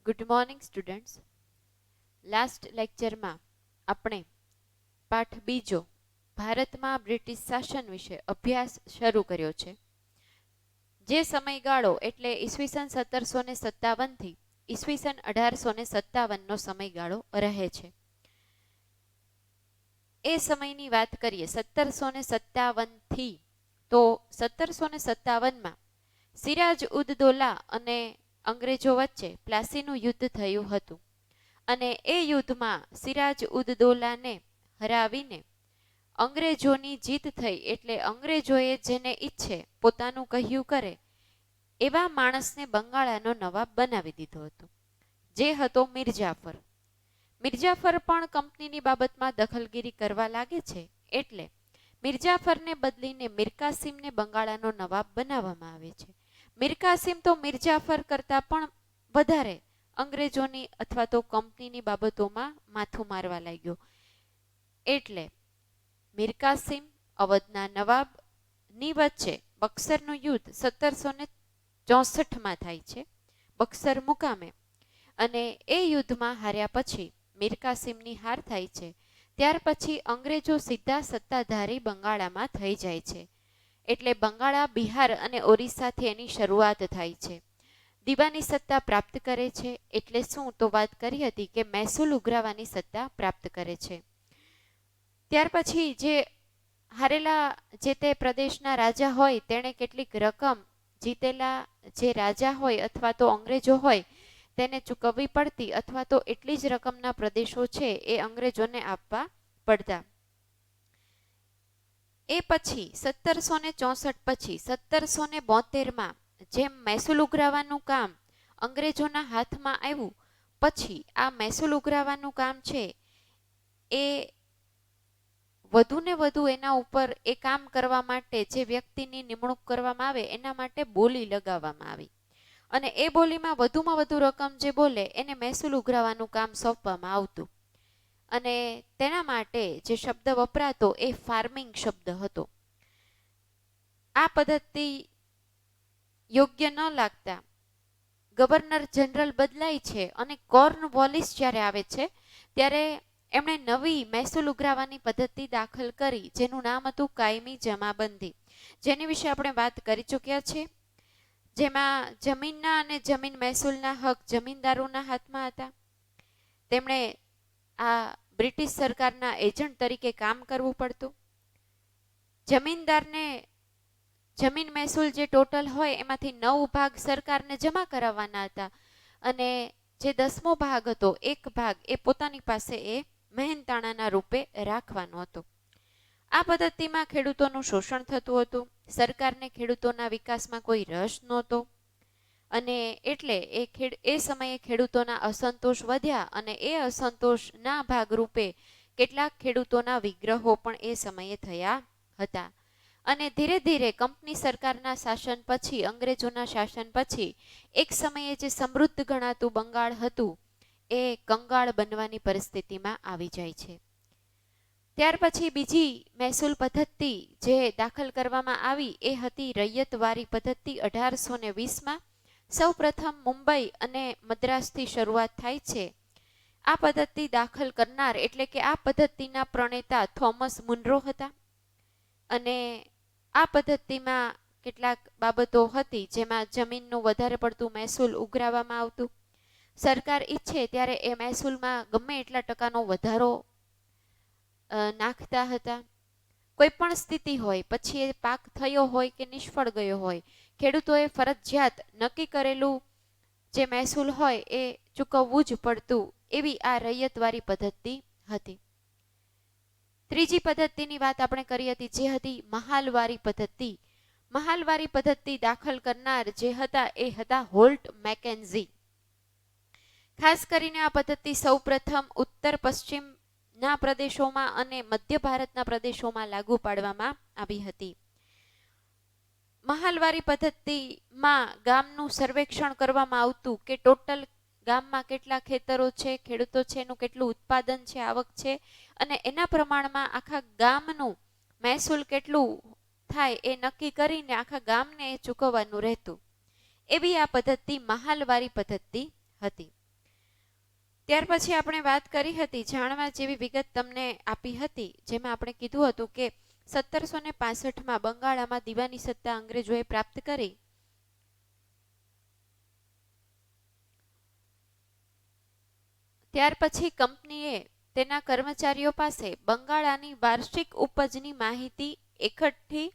Good morning students. Last લેક્ચરમાં આપણે પાઠ બીજો ભારતમાં બ્રિટિશ શાસન વિશે અભ્યાસ શરૂ કર્યો છે. જે સમયગાળો એટલે ઈસવીસન 1757 થી ઈસવીસન 1857 નો સમયગાળો રહે છે. એ સમયની વાત કરીએ 1757 થી, તો 1757માં સિરાજ ઉદ દૌલા અને અંગ્રેજો વચ્ચે પ્લાસીનું યુદ્ધ થયું હતું અને એ યુદ્ધમાં સિરાજ ઉદ દૌલાને હરાવીને અંગ્રેજોની જીત થઈ. એટલે અંગ્રેજોએ જેને ઈચ્છે પોતાનું કહ્યું કરે એવા માણસને બંગાળાનો નવાબ બનાવી દીધો હતો, જે હતો મિર્જાફર. મિર્જાફર પણ કંપનીની બાબતમાં દખલગીરી કરવા લાગે છે, એટલે મિર્જાફરને બદલીને મીરકાસિમને બંગાળાનો નવાબ બનાવવામાં આવે છે. મીરકાસિમ તો મિર્જાફર કરતાં પણ વધારે અંગ્રેજોની અથવા તો કંપનીની બાબતોમાં માથું મારવા લાગ્યો. એટલે મીરકાસિમ અવધના નવાબની વચ્ચે બક્સરનું યુદ્ધ 1764માં થાય છે, બક્સર મુકામે. અને એ યુદ્ધમાં હાર્યા પછી મીરકાસિમની હાર થાય છે. ત્યાર પછી અંગ્રેજો સીધા સત્તાધારી બંગાળામાં થઈ જાય છે. એટલે બંગાળા, બિહાર અને ઓરિસ્સાથી એની શરૂઆત થાય છે. દીવાની સત્તા પ્રાપ્ત કરે છે. એટલે શું તો વાત કરી હતી કે મહેસૂલ ઉઘરાવવાની સત્તા પ્રાપ્ત કરે છે. ત્યાર પછી જે હારેલા જે તે પ્રદેશના રાજા હોય તેણે કેટલીક રકમ જીતેલા જે રાજા હોય અથવા તો અંગ્રેજો હોય તેને ચૂકવવી પડતી, અથવા તો એટલી જ રકમના પ્રદેશો છે એ અંગ્રેજોને આપવા પડતા. એ પછી 1764 પછી 1772માં જેમ મહેસૂલ ઉઘરાવવાનું કામ અંગ્રેજોના હાથમાં આવ્યું, પછી આ મહેસૂલ ઉઘરાવવાનું કામ છે એ વધુ ને વધુ એના ઉપર એ કામ કરવા માટે જે વ્યક્તિની નિમણૂક કરવામાં આવે એના માટે બોલી લગાવવામાં આવી અને એ બોલીમાં વધુમાં વધુ રકમ જે બોલે એને મહેસૂલ ઉઘરાવવાનું કામ સોંપવામાં આવતું. અને તેના માટે જે શબ્દ વપરાતો એ ફાર્મિંગ શબ્દ હતો. આ પદ્ધતિ યોગ્ય ન લાગતા ગવર્નર જનરલ બદલાય છે અને કોર્નવોલિસ જ્યારે આવે છે ત્યારે એમણે નવી મહેસૂલ ઉઘરાવવાની પદ્ધતિ દાખલ કરી, જેનું નામ હતું કાયમી જમાબંધી, જેની વિશે આપણે વાત કરી ચૂક્યા છે. જેમાં જમીનના અને જમીન મહેસૂલના હક જમીનદારોના હાથમાં હતા. તેમણે આ બ્રિટિશ સરકારના એજન્ટ તરીકે કામ કરવું પડતું. જમીનદારને જમીન મહેસૂલ જે ટોટલ હોય એમાંથી 9 ભાગ સરકારને જમા કરાવવાના હતા અને જે 10મો ભાગ હતો, 1 ભાગ એ પોતાની પાસે એ મહેનતાણાના રૂપે રાખવાનો હતો. આ પદ્ધતિમાં ખેડૂતોનું શોષણ થતું હતું. સરકારને ખેડૂતોના વિકાસમાં કોઈ રસ નહોતો અને એટલે એ સમયે ખેડૂતોના અસંતોષ વધ્યા અને એ અસંતોષના ભાગરૂપે કેટલાક ખેડૂતોના વિગ્રહો પણ એ સમયે થયા હતા. અને ધીરે ધીરે કંપની સરકારના શાસન પછી, અંગ્રેજોના શાસન પછી એક સમયે જે સમૃદ્ધ ગણાતું બંગાળ હતું એ કંગાળ બનવાની પરિસ્થિતિમાં આવી જાય છે. ત્યાર પછી બીજી મહેસૂલ પદ્ધતિ જે દાખલ કરવામાં આવી એ હતી રૈયતવારી પદ્ધતિ. 1820માં સૌ પ્રથમ મુંબઈ અને મદ્રાસથી શરૂઆત થાય છે. આ પદ્ધતિ દાખલ કરનાર એટલે કે આ પદ્ધતિના પ્રણેતા થોમસ મુનરો હતા અને આ પદ્ધતિમાં કેટલાક બાબતો હતી જેમાં જમીનનું વધારે પડતું મહેસૂલ ઉઘરાવવામાં આવતું. સરકાર ઈચ્છે ત્યારે એ મહેસૂલમાં ગમે એટલા ટકાનો વધારો નાખતા હતા. કોઈ પણ સ્થિતિ હોય, પછી એ પાક થયો હોય કે નિષ્ફળ ગયો હોય, ખેડૂતોએ ફરજિયાત નક્કી કરેલું જે મહેસૂલ હોય એ ચૂકવવું જ પડતું. એવી આ રૈયતવારી પદ્ધતિ હતી. ત્રીજી પદ્ધતિની વાત આપણે કરી હતી જે હતી મહાલવારી પદ્ધતિ. મહાલવારી પદ્ધતિ દાખલ કરનાર જે હતા એ હતા હોલ્ટ મેકેન્ઝી. ખાસ કરીને આ પદ્ધતિ સૌ પ્રથમ ઉત્તર પશ્ચિમના પ્રદેશોમાં અને મધ્ય ભારતના પ્રદેશોમાં લાગુ પાડવામાં આવી હતી. મહાલવારી પદ્ધતિમાં ગામનું સર્વેક્ષણ કરવામાં આવતું કે ટોટલ ગામમાં કેટલા ખેતરો છે, ખેડૂતો છે, એનું કેટલું ઉત્પાદન છે, આવક છે, અને એના પ્રમાણમાં આખા ગામનું મહેસૂલ કેટલું થાય એ નક્કી કરીને આખા ગામને એ ચૂકવવાનું રહેતું. એવી આ પદ્ધતિ મહાલવારી પદ્ધતિ હતી. ત્યાર પછી આપણે વાત કરી હતી, જાણવા જેવી વિગત તમને આપી હતી, જેમાં આપણે કીધું હતું કે 1765માં બંગાળમાં દીવાની સત્તા અંગ્રેજોએ પ્રાપ્ત કરી. ત્યાર પછી કંપનીએ તેના કર્મચારીઓ પાસે બંગાળાની વાર્ષિક ઉપજની માહિતી એકઠી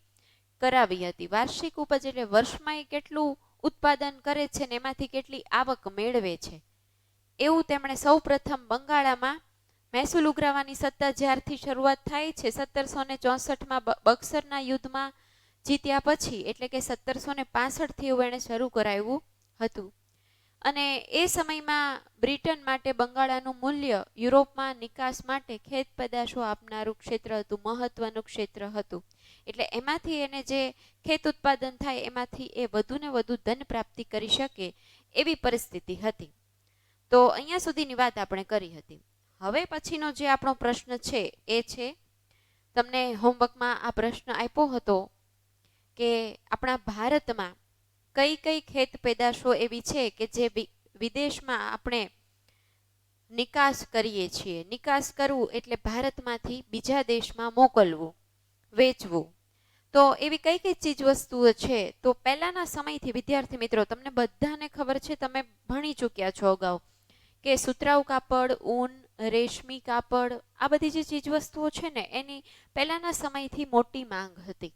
કરાવી હતી. વાર્ષિક ઉપજ એટલે વર્ષમાં એ કેટલું ઉત્પાદન કરે છે ને એમાંથી કેટલી આવક મેળવે છે, એવું તેમણે સૌ પ્રથમ બંગાળામાં મહેસૂલ ઉઘરાવવાની સત્તા જ્યારથી શરૂઆત થાય છે 1764માં બક્સરના યુદ્ધમાં જીત્યા પછી, એટલે કે 1765થી એવું એણે શરૂ કરાવ્યું હતું. અને એ સમયમાં બ્રિટન માટે બંગાળાનું મૂલ્ય યુરોપમાં નિકાસ માટે ખેત પેદાશો આપનારું ક્ષેત્ર હતું, મહત્વનું ક્ષેત્ર હતું. એટલે એમાંથી એને જે ખેત ઉત્પાદન થાય એમાંથી એ વધુને વધુ ધન પ્રાપ્તિ કરી શકે એવી પરિસ્થિતિ હતી. તો અહીંયા સુધીની વાત આપણે કરી હતી. હવે પછીનો જે આપણો પ્રશ્ન છે એ છે, તમને હોમવર્કમાં આ પ્રશ્ન આપ્યો હતો કે આપણા ભારતમાં કઈ કઈ ખેત પેદાશો એવી છે કે જે વિદેશમાં આપણે નિકાસ કરીએ છીએ. નિકાસ કરવું એટલે ભારતમાંથી બીજા દેશમાં મોકલવું, વેચવું. તો એવી કઈ કઈ ચીજ વસ્તુઓ છે? તો પહેલાના સમયથી વિદ્યાર્થી મિત્રો તમને બધાને ખબર છે, તમે ભણી ચૂક્યા છો અગાઉ, કે સુતરાઉ કાપડ, ઊન, રેશમી કાપડ, આ બધી જે ચીજ વસ્તુઓ છે ને એની પહેલાના સમયથી મોટી માંગ હતી.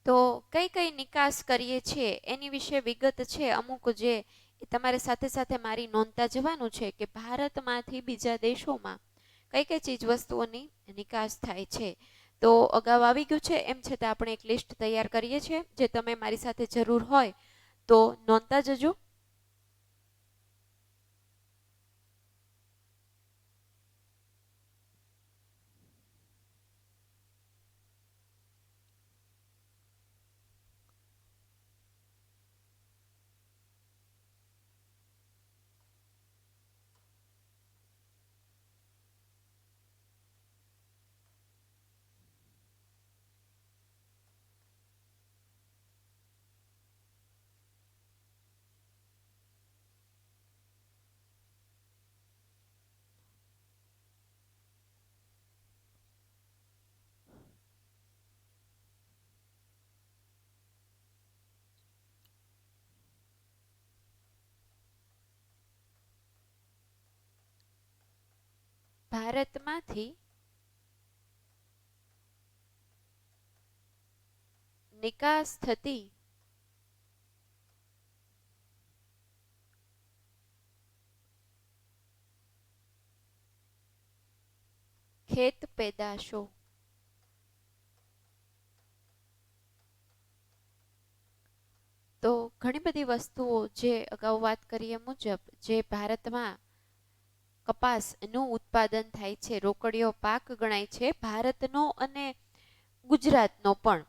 તો કઈ કઈ નિકાસ કરીએ છીએ એની વિશે વિગત છે અમુક, જે તમારે સાથે સાથે મારી નોંધતા જવાનું છે કે ભારતમાંથી બીજા દેશોમાં કઈ કઈ ચીજ વસ્તુઓની નિકાસ થાય છે. તો અગાઉ આવી ગયું છે, એમ છતાં આપણે એક લિસ્ટ તૈયાર કરીએ છીએ, જે તમે મારી સાથે જરૂર હોય તો નોંધતા જજો. ભારતમાંથી નિકાસ થતી ખેત પેદાશો. તો ઘણી બધી વસ્તુઓ જે અગાઉ વાત કરીએ મુજબ જે ભારતમાં કપાસનું ઉત્પાદન થાય છે, રોકડીયો પાક ગણાય છે ભારતનો અને ગુજરાતનો પણ.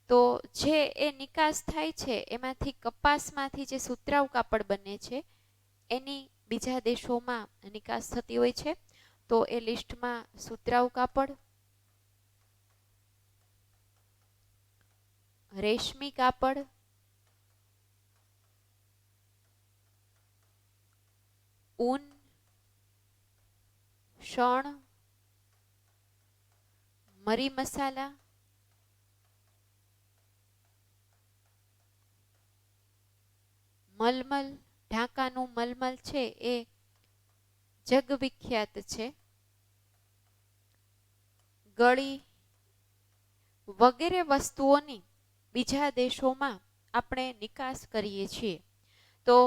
તો જે એ નિકાસ થાય છે એમાંથી કપાસમાંથી જે સુતરાઉ કાપડ બને છે એની બીજા દેશોમાં નિકાસ થતી હોય છે. તો એ લિસ્ટમાં સુતરાઉ કાપડ, રેશમી કાપડ, ઊન, શણ, મરી મસાલા, મલમલ. ઢાકાનું મલમલ છે એ જગવિખ્યાત છે. ગળી વગેરે વસ્તુઓની બીજા દેશોમાં આપણે નિકાસ કરીએ છીએ. તો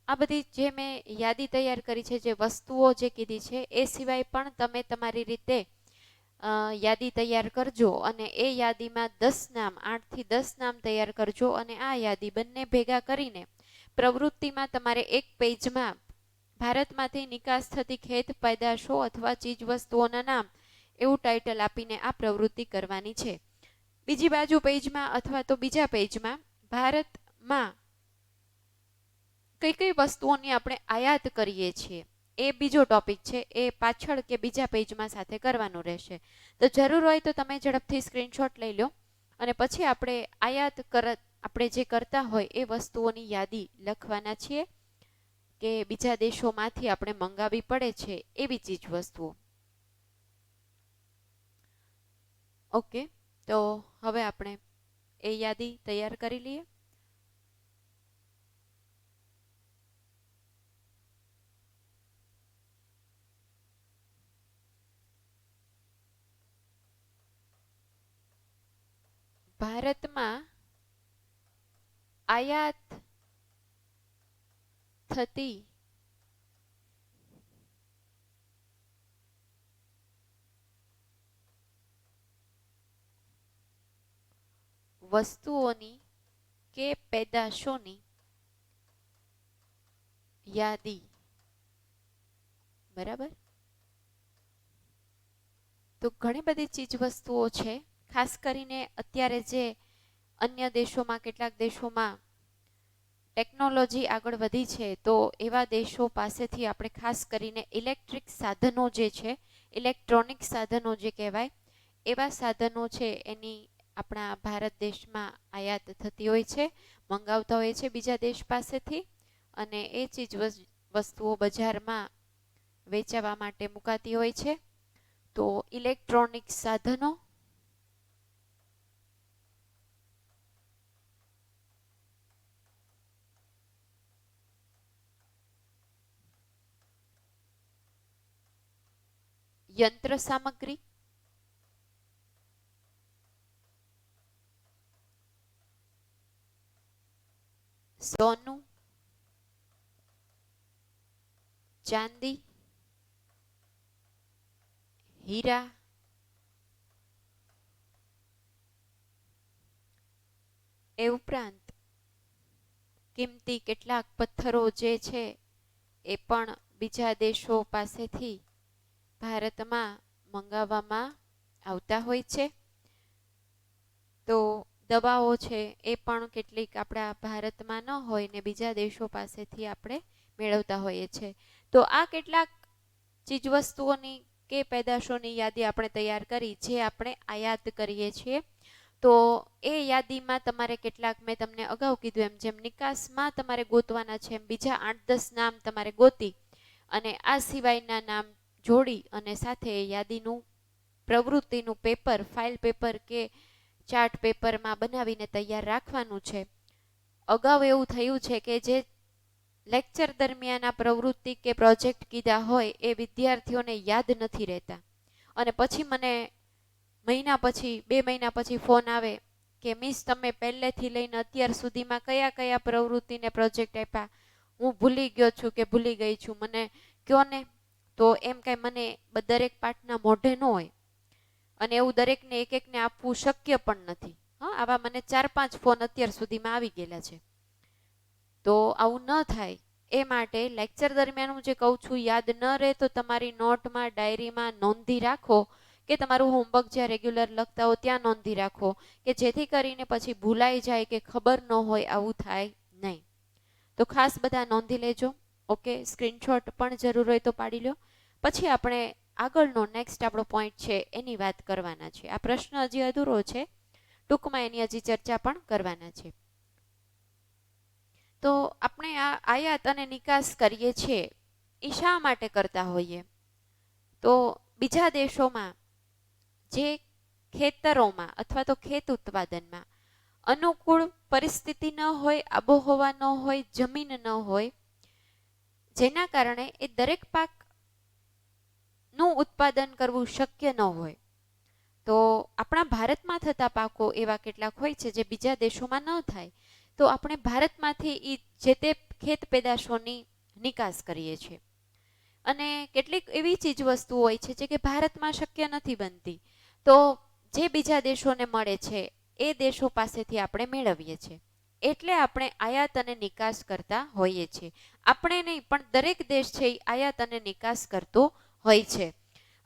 આ બધી જે મેં યાદી તૈયાર કરી છે, જે વસ્તુઓ જે કીધી છે, એ સિવાય પણ તમે તમારી રીતે યાદી તૈયાર કરજો અને એ યાદીમાં 10 નામ, 8 થી 10 નામ તૈયાર કરજો અને આ યાદી બંને ભેગા કરીને પ્રવૃત્તિમાં તમારે એક પેજમાં ભારતમાંથી નિકાસ થતી ખેત પેદાશો અથવા ચીજ વસ્તુઓના નામ એવું ટાઇટલ આપીને આ પ્રવૃત્તિ કરવાની છે. બીજી બાજુ પેજમાં અથવા તો બીજા પેજમાં ભારતમાં કઈ કઈ વસ્તુઓની આપણે આયાત કરીએ છીએ એ બીજો ટોપિક છે, એ પાછળ કે બીજા પેજમાં સાથે કરવાનું રહેશે. તો જરૂર હોય તો તમે ઝડપથી સ્ક્રીનશોટ લઈ લો અને પછી આપણે આયાત આપણે જે કરતા હોય એ વસ્તુઓની યાદી લખવાના છીએ કે બીજા દેશોમાંથી આપણે મંગાવી પડે છે એવી ચીજ વસ્તુઓ. ઓકે, તો હવે આપણે એ યાદી તૈયાર કરી લઈએ. ભારતમાં આયાત થતી વસ્તુઓની કે પેદાશોની યાદી. બરાબર. તો ઘણી બધી ચીજ વસ્તુઓ છે, ખાસ કરીને અત્યારે જે અન્ય દેશોમાં, કેટલાક દેશોમાં ટેકનોલોજી આગળ વધી છે, તો એવા દેશો પાસેથી આપણે ખાસ કરીને ઇલેક્ટ્રિક સાધનો જે છે, ઇલેક્ટ્રોનિક સાધનો જે કહેવાય, એવા સાધનો છે એની આપણા ભારત દેશમાં આયાત થતી હોય છે, મંગાવતા હોય છે બીજા દેશ પાસેથી, અને એ ચીજ વસ્તુઓ બજારમાં વેચાવા માટે મુકાતી હોય છે. તો ઇલેક્ટ્રોનિક સાધનો, યંત્ર સામગ્રી, સોનું, ચાંદી, હીરા, એ ઉપરાંત કિંમતી કેટલાક પથ્થરો જે છે એ પણ બીજા દેશો પાસેથી ભારતમાં મંગાવવામાં આવતા હોય છે. તો દવાઓ છે એ પણ કેટલીક આપણા ભારતમાં ન હોય ને બીજા દેશો પાસેથી આપણે મેળવતા હોઈએ છીએ. તો આ કેટલાક ચીજવસ્તુઓની કે પેદાશોની યાદી આપણે તૈયાર કરી જે આપણે આયાત કરીએ છીએ. તો એ યાદીમાં તમારે કેટલાક, મેં તમને અગાઉ કીધું એમ, જેમ નિકાસમાં તમારે ગોતવાના છે એમ બીજા 8-10 નામ તમારે ગોતી અને આ સિવાયના નામ જોડી અને સાથે યાદીનું પ્રવૃત્તિનું પેપર, ફાઇલ પેપર કે ચાર્ટ પેપરમાં બનાવીને તૈયાર રાખવાનું છે. અગાઉ એવું થયું છે કે જે લેક્ચર દરમિયાન આ પ્રવૃત્તિ કે પ્રોજેક્ટ કીધા હોય એ વિદ્યાર્થીઓને યાદ નથી રહેતા, અને પછી મને મહિના પછી, 2 મહિના પછી ફોન આવે કે મિસ તમે પહેલેથી લઈને અત્યાર સુધીમાં કયા કયા પ્રવૃત્તિને પ્રોજેક્ટ આપ્યા, હું ભૂલી ગયો છું કે ભૂલી ગઈ છું, મને કયો ને. તો એમ કાંઈ મને દરેક પાઠના મોઢે ન હોય, અને એવું દરેકને એક એકને આપવું શક્ય પણ નથી. હા, આવા મને 4-5 ફોન અત્યાર સુધીમાં આવી ગયેલા છે. તો આવું ન થાય એ માટે લેક્ચર દરમિયાન હું જે કહું છું યાદ ન રહે તો તમારી નોટમાં, ડાયરીમાં નોંધી રાખો, કે તમારું હોમવર્ક જ્યાં રેગ્યુલર લખતા હો ત્યાં નોંધી રાખો, કે જેથી કરીને પછી ભૂલાઈ જાય કે ખબર ન હોય, આવું થાય નહીં. તો ખાસ બધા નોંધી લેજો. ઓકે, સ્ક્રીનશોટ પણ જરૂર હોય તો પાડી લો. પછી આપણે આગળનો નેક્સ્ટ આપણો પોઈન્ટ છે એની વાત કરવાના છે. આ પ્રશ્ન હજી અધૂરો છે, ટૂંકમાં એની હજી ચર્ચા પણ કરવાના છે. તો આપણે આ આયાત અને નિકાસ કરીએ છીએ એ શા માટે કરતા હોઈએ? તો બીજા દેશોમાં જે ખેતરોમાં અથવા તો ખેત ઉત્પાદનમાં અનુકૂળ પરિસ્થિતિ ન હોય, આબોહવા ન હોય, જમીન ન હોય, જેના કારણે એ દરેક પાકનું ઉત્પાદન કરવું શક્ય ન હોય, તો આપણા ભારતમાં થતા પાકો એવા કેટલાક હોય છે જે બીજા દેશોમાં ન થાય, તો આપણે ભારતમાંથી એ જે તે ખેત પેદાશોની નિકાસ કરીએ છીએ. અને કેટલીક એવી ચીજ વસ્તુઓ હોય છે જે કે ભારતમાં શક્ય નથી બનતી, તો જે બીજા દેશોને મળે છે એ દેશો પાસેથી આપણે મેળવીએ છીએ. એટલે આપણે આયાત અને નિકાસ કરતા હોઈએ છીએ. આપણે નહીં પણ દરેક દેશ છે એ આયાત અને નિકાસ કરતો હોય છે.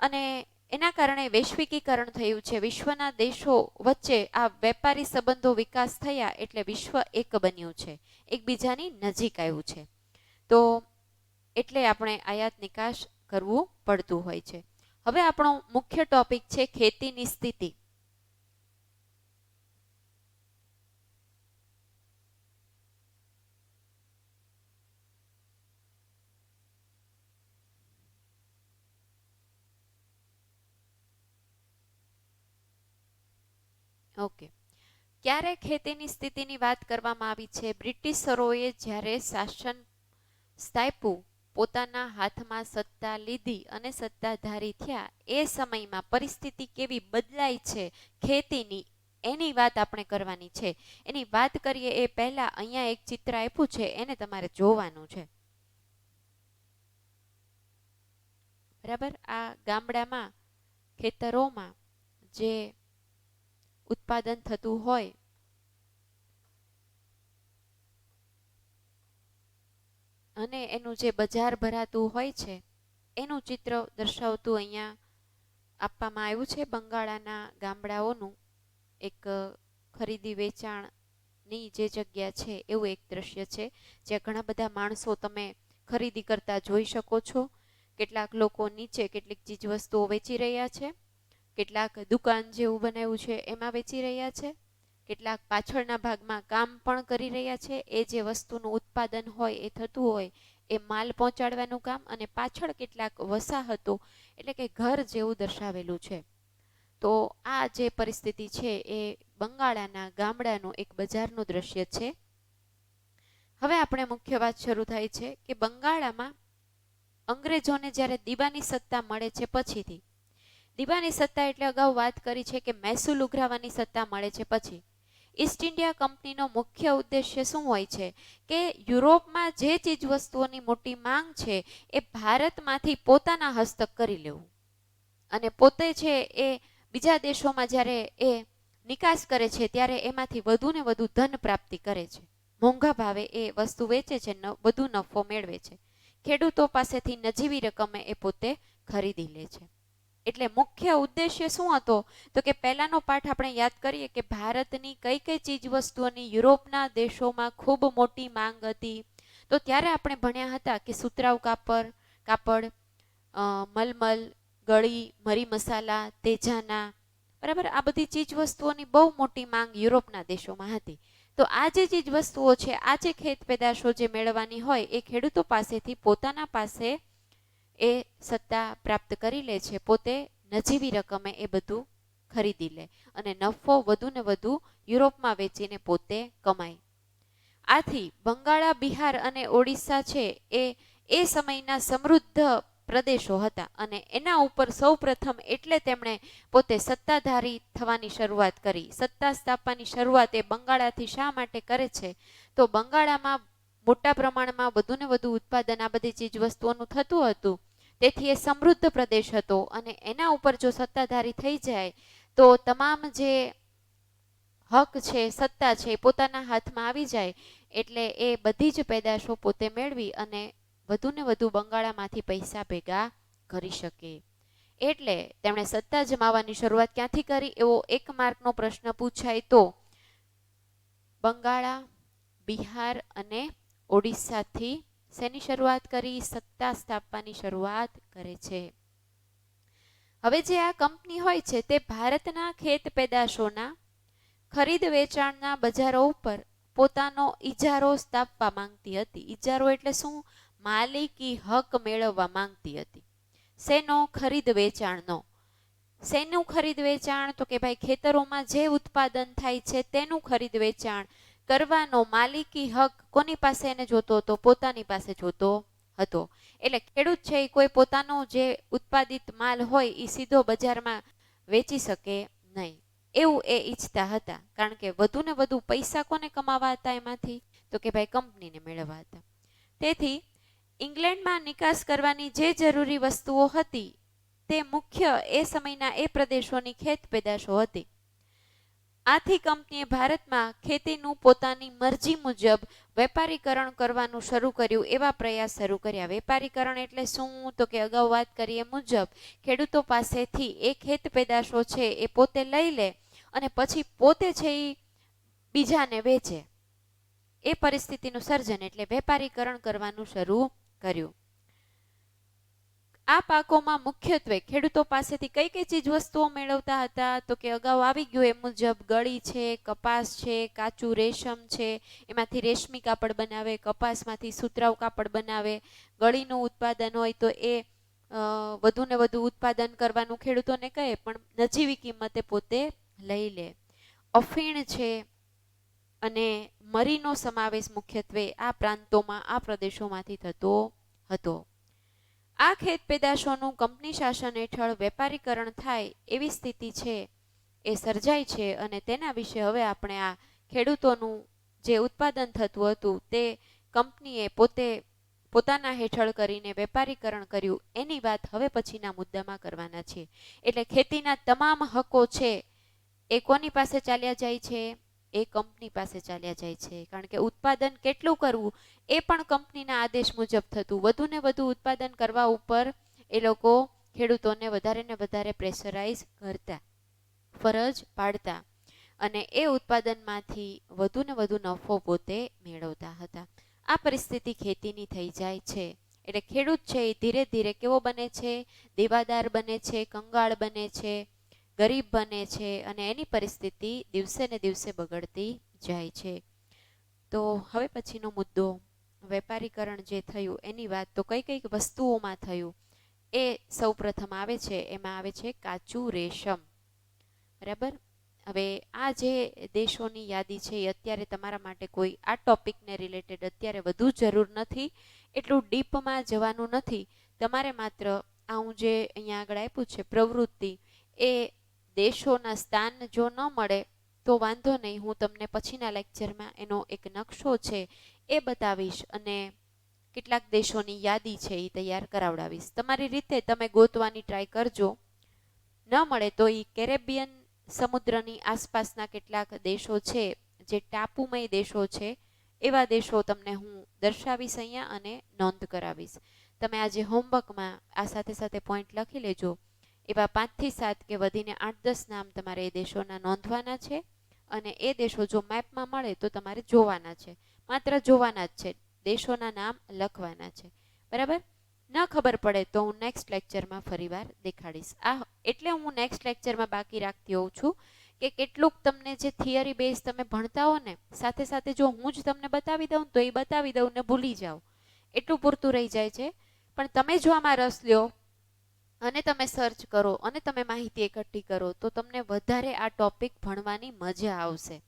અને એના કારણે વૈશ્વિકીકરણ થયું છે. વિશ્વના દેશો વચ્ચે આ વેપારી સંબંધો વિકાસ થયા એટલે વિશ્વ એક બન્યું છે, એકબીજાની નજીક આવ્યું છે. તો એટલે આપણે આયાત નિકાસ કરવું પડતું હોય છે. હવે આપણો મુખ્ય ટોપિક છે ખેતીની સ્થિતિ. ઓકે. ક્યારે ખેતીની સ્થિતિની વાત કરવામાં આવી છે? બ્રિટિશરોએ જ્યારે શાસન સ્થાપ્યું, પોતાના હાથમાં સત્તા લીધી અને સત્તાધારી થયા, એ સમયમાં પરિસ્થિતિ કેવી બદલાઈ છે ખેતીની, એની વાત આપણે કરવાની છે. એની વાત કરીએ એ પહેલા અહીંયા એક ચિત્ર આપ્યું છે, એને તમારે જોવાનું છે. બરાબર. આ ગામડામાં ખેતરોમાં જે ઉત્પાદન થતું હોય અને એનું જે બજાર ભરાતું હોય છે એનું ચિત્ર દર્શાવતું અહીંયા આપવામાં આવ્યું છે. બંગાળાના ગામડાઓનું એક ખરીદી વેચાણની જે જગ્યા છે એવું એક દ્રશ્ય છે, જ્યાં ઘણા બધા માણસો તમે ખરીદી કરતા જોઈ શકો છો. કેટલાક લોકો નીચે કેટલીક ચીજ વસ્તુઓ વેચી રહ્યા છે, કેટલાક દુકાન જેવું બનાવ્યું છે એમાં વેચી રહ્યા છે, કેટલાક પાછળના ભાગમાં કામ પણ કરી રહ્યા છે. એ જે વસ્તુનું ઉત્પાદન હોય એ થતું હોય એ માલ પહોંચાડવાનું કામ, અને પાછળ કેટલાક વસાહતો એટલે કે ઘર જેવું દર્શાવેલું છે. તો આ જે પરિસ્થિતિ છે એ બંગાળાના ગામડાનું એક બજારનું દ્રશ્ય છે. હવે આપણે મુખ્ય વાત શરૂ થાય છે કે બંગાળામાં અંગ્રેજોને જ્યારે દીવાની સત્તા મળે છે પછીથી, દીવાની સત્તા એટલે અગાઉ વાત કરી છે કે મહેસૂલ ઉઘરાવવાની સત્તા મળે છે પછી, ઈસ્ટ ઇન્ડિયા કંપનીનો મુખ્ય ઉદ્દેશ્ય શું હોય છે કે યુરોપમાં જે ચીજ વસ્તુઓની મોટી માંગ છે એ ભારતમાંથી પોતાના હસ્તક કરી લેવું, અને પોતે છે એ બીજા દેશોમાં જ્યારે એ નિકાસ કરે છે ત્યારે એમાંથી વધુ ને વધુ ધન પ્રાપ્તિ કરે છે, મોંઘા ભાવે એ વસ્તુ વેચે છે, વધુ નફો મેળવે છે. ખેડૂતો પાસેથી નજીવી રકમે એ પોતે ખરીદી લે છે. એટલે મુખ્ય ઉદ્દેશ્ય શું હતો તો કે પહેલાનો પાઠ આપણે યાદ કરીએ કે ભારતની કઈ કઈ ચીજ વસ્તુઓની યુરોપના દેશોમાં ખૂબ મોટી માંગ હતી. તો ત્યારે આપણે ભણ્યા હતા કે સુતરાઉ કાપડ, મલમલ, ગળી, મરી મસાલા, તેજાના, બરાબર, આ બધી ચીજ વસ્તુઓની બહુ મોટી માંગ યુરોપના દેશોમાં હતી. તો આ જે ચીજ વસ્તુઓ છે, આ જે ખેત પેદાશો જે મેળવવાની હોય એ ખેડૂતો પાસેથી પોતાના પાસે એ સત્તા પ્રાપ્ત કરી લે છે, પોતે નજીવી રકમે એ બધું ખરીદી લે અને નફો વધુ ને વધુ યુરોપમાં વેચીને પોતે કમાય. આથી બંગાળા, બિહાર અને ઓડિશા છે એ સમયના સમૃદ્ધ પ્રદેશો હતા, અને એના ઉપર સૌ પ્રથમ એટલે તેમણે પોતે સત્તાધારી થવાની શરૂઆત કરી. સત્તા સ્થાપવાની શરૂઆત એ બંગાળાથી શા માટે કરે છે તો બંગાળામાં મોટા પ્રમાણમાં વધુ ને વધુ ઉત્પાદન આ બધી ચીજ વસ્તુઓનું થતું હતું, તેથી એ સમૃદ્ધ પ્રદેશ હતો, અને એના ઉપર જો સત્તાધારી થઈ જાય તો તમામ જે હક છે, સત્તા છે, પોતાના હાથમાં આવી જાય, એટલે એ બધી જ પેદાશો પોતે મેળવી અને વધુ ને વધુ બંગાળામાંથી પૈસા ભેગા કરી શકે. એટલે તેમણે સત્તા જમાવવાની શરૂઆત ક્યાંથી કરી એવો એક માર્કનો પ્રશ્ન પૂછાય તો બંગાળા, બિહાર અને ઓડિશાથી શેની શરૂઆત કરી? સત્તા સ્થાપવાની શરૂઆત કરે છે. હવે જે આ કંપની હોય છે તે ભારતના ખેત પેદાશોના ખરીદ વેચાણના બજારો ઉપર પોતાનો ઇજારો સ્થાપવા માંગતી હતી. ઇજારો એટલે શું? માલિકી હક મેળવવા માંગતી હતી. શેનો? ખરીદ વેચાણનો. શેનું ખરીદ વેચાણ? તો કે ભાઈ ખેતરોમાં જે ઉત્પાદન થાય છે તેનું ખરીદ વેચાણ કરવાનો માલિકી હક કોની પાસે એને જોતો હતો? પોતાની પાસે જોતો હતો. એટલે ખેડૂત છે એ કોઈ પોતાનો જે ઉત્પાદિત માલ હોય એ સીધો બજારમાં વેચી શકે નહીં, એવું એ ઈચ્છતા હતા. કારણ કે વધુ ને વધુ પૈસા કોને કમાવા હતા એમાંથી? તો કે ભાઈ કંપનીને મેળવવા હતા. તેથી ઇંગ્લેન્ડમાં નિકાસ કરવાની જે જરૂરી વસ્તુઓ હતી તે મુખ્ય એ સમયના એ પ્રદેશોની ખેત પેદાશો હતી. આથી કંપનીએ ભારતમાં ખેતીનું પોતાની મરજી મુજબ વેપારીકરણ કરવાનું શરૂ કર્યું, એવા પ્રયાસ શરૂ કર્યા. વેપારીકરણ એટલે શું? તો કે અગાઉ વાત કરીએ મુજબ ખેડૂતો પાસેથી એ ખેત પેદાશો છે એ પોતે લઈ લે અને પછી પોતે છે એ બીજાને વેચે, એ પરિસ્થિતિનું સર્જન એટલે વેપારીકરણ કરવાનું શરૂ કર્યું. આ પાકોમાં મુખ્યત્વે ખેડૂતો પાસેથી કઈ કઈ ચીજ વસ્તુઓ મેળવતા હતા? તો કે અગાઉ આવી ગયું એ મુજબ ગળી છે, કપાસ છે, કાચું રેશમ છે, એમાંથી રેશમી કાપડ બનાવે, કપાસમાંથી સુતરાઉ કાપડ બનાવે. ગળીનું ઉત્પાદન હોય તો એ વધુ ને વધુ ઉત્પાદન કરવાનું ખેડૂતોને કહે, પણ નજીવી કિંમતે પોતે લઈ લે. અફીણ છે અને મરીનો સમાવેશ મુખ્યત્વે આ પ્રાંતોમાં આ પ્રદેશોમાંથી થતો હતો. આ ખેત પેદાશોનું કંપની શાસન હેઠળ વેપારીકરણ થાય એવી સ્થિતિ છે એ સર્જાય છે અને તેના વિશે હવે આપણે આ ખેડૂતોનું જે ઉત્પાદન થતું હતું તે કંપનીએ પોતાના હેઠળ કરીને વેપારીકરણ કર્યું એની વાત હવે પછીના મુદ્દામાં કરવાના છે. એટલે ખેતીના તમામ હકો છે એ કોની પાસે ચાલ્યા જાય છે? એ કંપની પાસે ચાલ્યા જાય છે. કારણ કે ઉત્પાદન કેટલું કરવું એ પણ કંપનીના આદેશ મુજબ થતું. વધુ ને વધુ ઉત્પાદન કરવા ઉપર એ લોકો ખેડૂતોને વધારે ને વધારે પ્રેશરાઇઝ કરતા, ફરજ પાડતા અને એ ઉત્પાદનમાંથી વધુ ને વધુ નફો પોતે મેળવતા હતા. આ પરિસ્થિતિ ખેતીની થઈ જાય છે. એટલે ખેડૂત છે એ ધીરે ધીરે કેવો બને છે? દેવાદાર બને છે, કંગાળ બને છે, ગરીબ બને છે અને એની પરિસ્થિતિ દિવસે ને દિવસે બગડતી જાય છે. તો હવે પછીનો મુદ્દો વેપારીકરણ જે થયું એની વાત. તો કઈ કઈ વસ્તુઓમાં થયું એ સૌ પ્રથમ આવે છે. એમાં આવે છે કાચું રેશમ. બરાબર. હવે આ જે દેશોની યાદી છે એ અત્યારે તમારા માટે કોઈ આ ટોપિકને રિલેટેડ અત્યારે વધુ જરૂર નથી, એટલું ડીપમાં જવાનું નથી. તમારે માત્ર આ હું જે અહીંયા આગળ આપ્યું છે પ્રવૃત્તિ, એ દેશોના સ્થાન જો ન મળે તો વાંધો નહીં, હું તમને પછીના લેક્ચરમાં એનો એક નકશો છે એ બતાવીશ અને કેટલાક દેશોની યાદી છે એ તૈયાર કરાવડાવીશ. તમારી રીતે તમે ગોતવાની ટ્રાય કરજો. ન મળે તો એ કેરેબિયન સમુદ્રની આસપાસના કેટલાક દેશો છે જે ટાપુમય દેશો છે, એવા દેશો તમને હું દર્શાવીશ અહીંયા અને નોંધ કરાવીશ. તમે આજે હોમવર્કમાં આ સાથે સાથે પોઈન્ટ લખી લેજો. એવા 5 થી 7 કે વધીને 8-10 નામ તમારે એ દેશોના નોંધવાના છે અને એ દેશો જો મેપમાં મળે તો તમારે જોવાના છે. માત્ર જોવાના જ છે, દેશોના નામ લખવાના છે. બરાબર. ન ખબર પડે તો હું નેક્સ્ટ લેક્ચરમાં ફરીવાર દેખાડીશ. આ એટલે હું નેક્સ્ટ લેક્ચરમાં બાકી રાખતી હોઉં છું કે કેટલુંક તમને જે થિયરી બેઝ તમે ભણતા હો ને, સાથે સાથે જો હું જ તમને બતાવી દઉં તો એ બતાવી દઉં ને ભૂલી જાઓ, એટલું પૂરતું રહી જાય છે. પણ તમે જો આમાં રસ લ્યો અને તમે સર્ચ કરો અને તમે માહિતી એકઠી કરો તો તમને વધારે આ ટોપિક ભણવાની મજા આવશે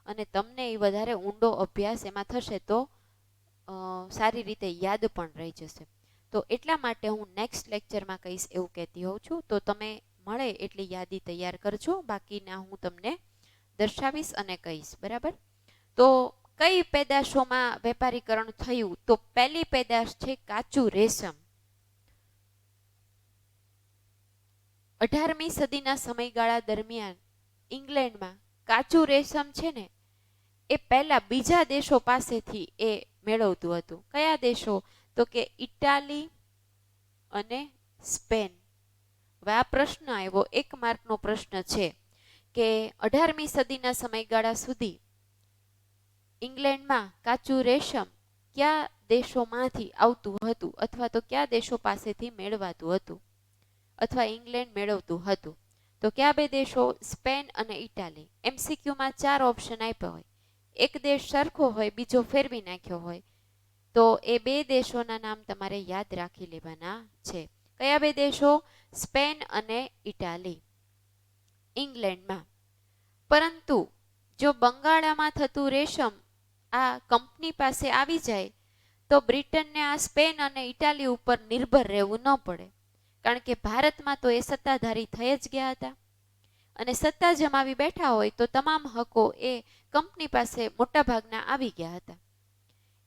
અને તમને એ વધારે ઊંડો અભ્યાસ એમાં થશે તો સારી રીતે યાદ પણ રહી જશે. તો એટલા માટે હું નેક્સ્ટ લેક્ચરમાં કહીશ એવું કહેતી હોઉં છું. તો તમે મળે એટલી યાદી તૈયાર કરજો, બાકીના હું તમને દર્શાવીશ અને કહીશ. બરાબર. તો કઈ પેદાશોમાં વેપારીકરણ થયું? તો પહેલી પેદાશ છે કાચું રેશમ. 18મી સદીના સમયગાળા દરમિયાન ઇંગ્લેન્ડમાં કાચું રેશમ છે ને એ પહેલા બીજા દેશો પાસેથી એ મેળવતું હતું. કયા દેશો? તો કે ઇટાલી અને સ્પેન. હવે આ પ્રશ્ન આવ્યો, 1 માર્કનો પ્રશ્ન છે કે 18મી સદીના સમયગાળા સુધી ઇંગ્લેન્ડમાં કાચું રેશમ કયા દેશોમાંથી આવતું હતું અથવા તો કયા દેશો પાસેથી મેળવાતું હતું અથવા ઇંગ્લેન્ડ મેળવતું હતું? તો કયા 2 દેશો? સ્પેન અને ઇટાલી. MCQમાં 4 ઓપ્શન આપ્યા હોય, એક દેશ સરખો હોય, બીજો ફેરવી નાખ્યો હોય, તો એ 2 દેશોના નામ તમારે યાદ રાખી લેવાના છે. કયા 2 દેશો? સ્પેન અને ઇટાલી ઇંગ્લેન્ડમાં. પરંતુ જો બંગાળામાં થતું રેશમ આ કંપની પાસે આવી જાય તો બ્રિટનને આ સ્પેન અને ઇટાલી ઉપર નિર્ભર રહેવું ન પડે, કારણ કે ભારતમાં તો એ સત્તાધારી થઈ જ ગયા હતા અને સત્તા જમાવી બેઠા હોય તો તમામ હકો એ કંપની પાસે મોટાભાગના આવી ગયા હતા.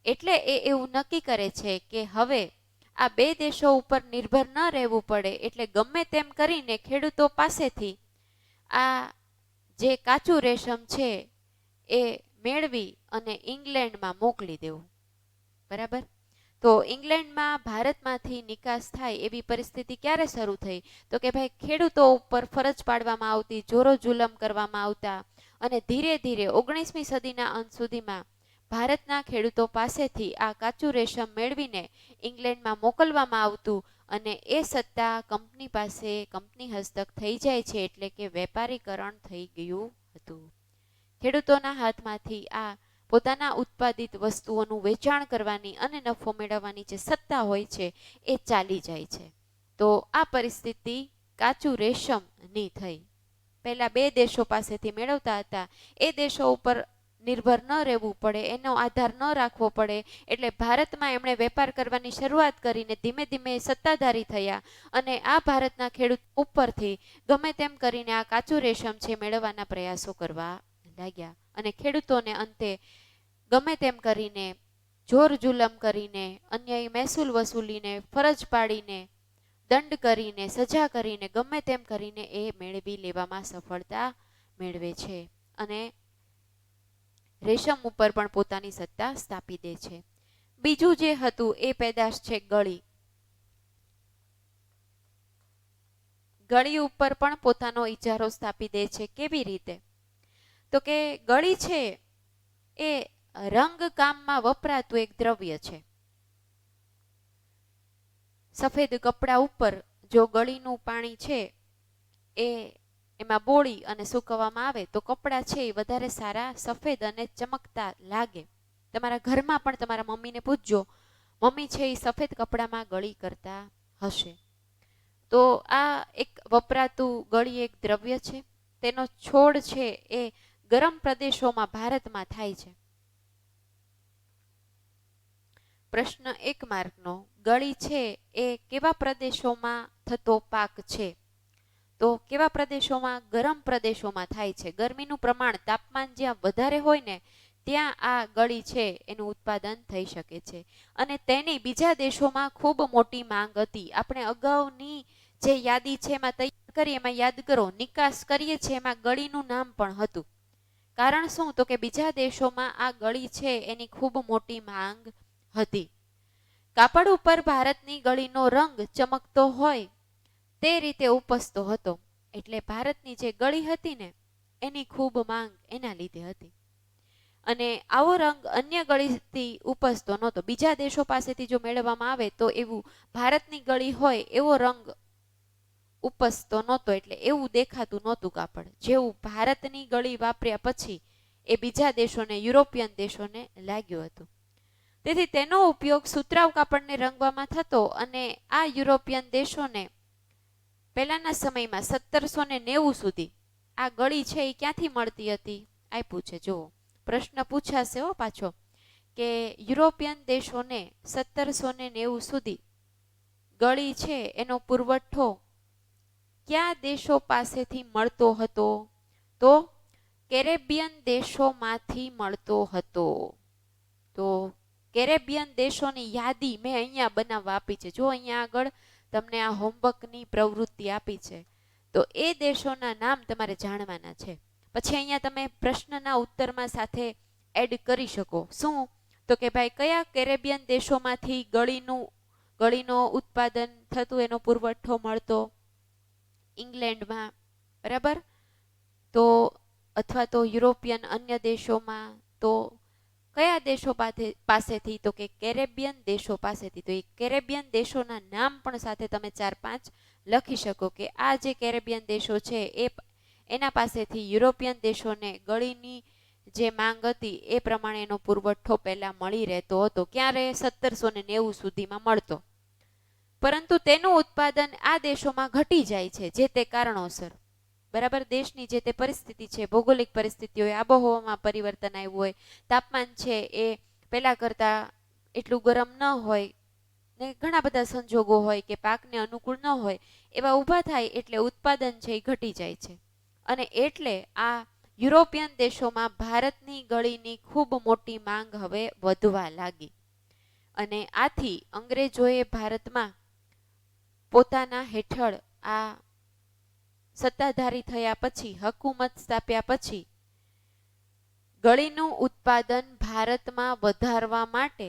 એટલે એ એવું નક્કી કરે છે કે હવે આ 2 દેશો ઉપર નિર્ભર ન રહેવું પડે, એટલે ગમે તેમ કરીને ખેડૂતો પાસેથી આ જે કાચું રેશમ છે એ મેળવી અને ઇંગ્લેન્ડમાં મોકલી દેવું. બરાબર. તો ઇંગ્લેન્ડમાં ભારતમાંથી નિકાસ થાય એવી પરિસ્થિતિ ક્યારે શરૂ થઈ? તો કે ભાઈ ખેડૂતો ઉપર ફરજ પાડવામાં આવતી, જોરો જુલમ કરવામાં આવતા અને ધીરે ધીરે 19મી સદીના અંત સુધીમાં ભારતના ખેડૂતો પાસેથી આ કાચું રેશમ મેળવીને ઇંગ્લેન્ડમાં મોકલવામાં આવતું અને એ સત્તા કંપની પાસે, કંપની હસ્તક થઈ જાય છે. એટલે કે વેપારીકરણ થઈ ગયું હતું. ખેડૂતોના હાથમાંથી આ પોતાના ઉત્પાદિત વસ્તુઓનું વેચાણ કરવાની અને નફો મેળવવાની જે સત્તા હોય છે એ ચાલી જાય છે. તો આ પરિસ્થિતિ કાચું રેશમની થઈ. પહેલા 2 દેશો પાસેથી મેળવતા હતા એ દેશો ઉપર નિર્ભર ન રહેવું પડે, એનો આધાર ન રાખવો પડે, એટલે ભારતમાં એમણે વેપાર કરવાની શરૂઆત કરીને ધીમે ધીમે સત્તાધારી થયા અને આ ભારતના ખેડૂત ઉપરથી ગમે તેમ કરીને આ કાચું રેશમ છે મેળવવાના પ્રયાસો કરવા લાગ્યા અને ખેડૂતોને અંતે ગમે તેમ કરીને જોર જુલમ કરીને અન્યાયી મહેસૂલ વસૂલીને ફરજ પાડીને દંડ કરીને સજા કરીને ગમે તેમ કરીને એ મેળવી લેવામાં સફળતા મેળવે છે અને રેશમ ઉપર પણ પોતાની સત્તા સ્થાપી દે છે. બીજું જે હતું એ પેદાશ છે ગળી. ગળી ઉપર પણ પોતાનો ઇજારો સ્થાપી દે છે. કેવી રીતે? તો કે ગળી છે એ રંગ કામમાં વપરાતું એક દ્રવ્ય છે. સફેદ કપડા ઉપર જો ગળીનું પાણી છે એ એમાં બોળી અને સૂકવવામાં આવે તો કપડાં છે એ વધારે સારા સફેદ અને ચમકતા લાગે. તમારા ઘરમાં પણ તમારા મમ્મીને પૂછજો, મમ્મી છે એ સફેદ કપડામાં ગળી કરતા હશે. તો આ એક વપરાતું ગળી એક દ્રવ્ય છે. તેનો છોડ છે એ ગરમ પ્રદેશોમાં ભારતમાં થાય છે. પ્રશ્ન 1 માર્કનો, ગળી છે એ કેવા પ્રદેશોમાં થતો પાક છે? તો કેવા પ્રદેશોમાં? ગરમ પ્રદેશોમાં થાય છે. ગરમીનું પ્રમાણ તાપમાન જ્યાં વધારે હોય ને ત્યાં આ ગળી છે એનું ઉત્પાદન થઈ શકે છે અને તેની બીજા દેશોમાં ખૂબ મોટી માંગ હતી. આપણે અગાઉની જે યાદી છે એમાં તૈયાર કરી એમાં યાદ કરો, નિકાસ કરીએ છીએ એમાં ગળીનું નામ પણ હતું. કારણ શું? તો કે બીજા દેશોમાં આ ગળી છે એની ખૂબ મોટી માંગ હતી. કાપડ ઉપર ભારતની ગળીનો રંગ ચમકતો હોય તે રીતે ઉપસતો હતો, એટલે ભારતની જે ગળી હતી ને એની ખૂબ માંગ એના લીધે હતી અને આવો રંગ અન્ય ગળીથી ઉપસતો નહોતો. બીજા દેશો પાસેથી જો મેળવવામાં આવે તો એવું ભારતની ગળી હોય એવો રંગ ઉપસતો નહોતો, એટલે એવું દેખાતું નહોતું કાપડ. જેવું ભારતની ગળી વાપર્યા પછી એ બીજા દેશોને, યુરોપિયન દેશોને લાગ્યું હતું. તેથી તેનો ઉપયોગ સુતરાઉ કાપડને રંગવામાં થતો અને આ યુરોપિયન દેશોને પહેલાના સમયમાં 1790 સુધી આ ગળી છે એ ક્યાંથી મળતી હતી આપ્યું છે. જુઓ, પ્રશ્ન પૂછાશે હો પાછો કે યુરોપિયન દેશોને 1790 સુધી ગળી છે એનો પુરવઠો કયા દેશો પાસેથી મળતો હતો? તો કેરેબિયન દેશોમાંથી મળતો હતો. તો કેરેબિયન દેશોની યાદી મેં અહીંયા બનાવવા આપી છે. જો અહીંયા આગળ તમને આ હોમવર્કની પ્રવૃત્તિ આપી છે તો એ દેશોના નામ તમારે જાણવાના છે. પછી અહીંયા તમે પ્રશ્નના ઉત્તરમાં સાથે એડ કરી શકો. શું? તો કે ભાઈ કયા કેરેબિયન દેશોમાંથી ગળીનો ઉત્પાદન થતું, એનો પુરવઠો મળતો? ઇંગ્લેન્ડમાં, બરાબર, તો અથવા તો યુરોપિયન અન્ય દેશોમાં. તો કયા દેશો પાસેથી? તો કે કેરેબિયન દેશો પાસેથી. તો એ કેરેબિયન દેશોના નામ પણ સાથે તમે 4-5 લખી શકો કે આ જે કેરેબિયન દેશો છે એના પાસેથી યુરોપિયન દેશોને ગળીની જે માંગ હતી એ પ્રમાણે એનો પુરવઠો પહેલા મળી રહેતો હતો. ક્યારે? 1790 સુધીમાં મળતો, પરંતુ તેનું ઉત્પાદન આ દેશોમાં ઘટી જાય છે જે તે કારણોસર. બરાબર, દેશની જે તે પરિસ્થિતિ છે, ભૌગોલિક પરિસ્થિતિ હોય, આબોહવામાં પરિવર્તન આવ્યું હોય, તાપમાન છે એ પહેલા કરતા એટલું ગરમ ન હોય ને ઘણા બધા સંજોગો હોય કે પાકને અનુકૂળ ન હોય, એવા ઊભા થાય એટલે ઉત્પાદન છે એ ઘટી જાય છે અને એટલે આ યુરોપિયન દેશોમાં ભારતની ગળીની ખૂબ મોટી માંગ હવે વધવા લાગી અને આથી અંગ્રેજોએ ભારતમાં પોતાના હેઠળ આ સત્તાધારી થયા પછી, હકુમત સ્થાપ્યા પછી ગળીનું ઉત્પાદન ભારતમાં વધારવા માટે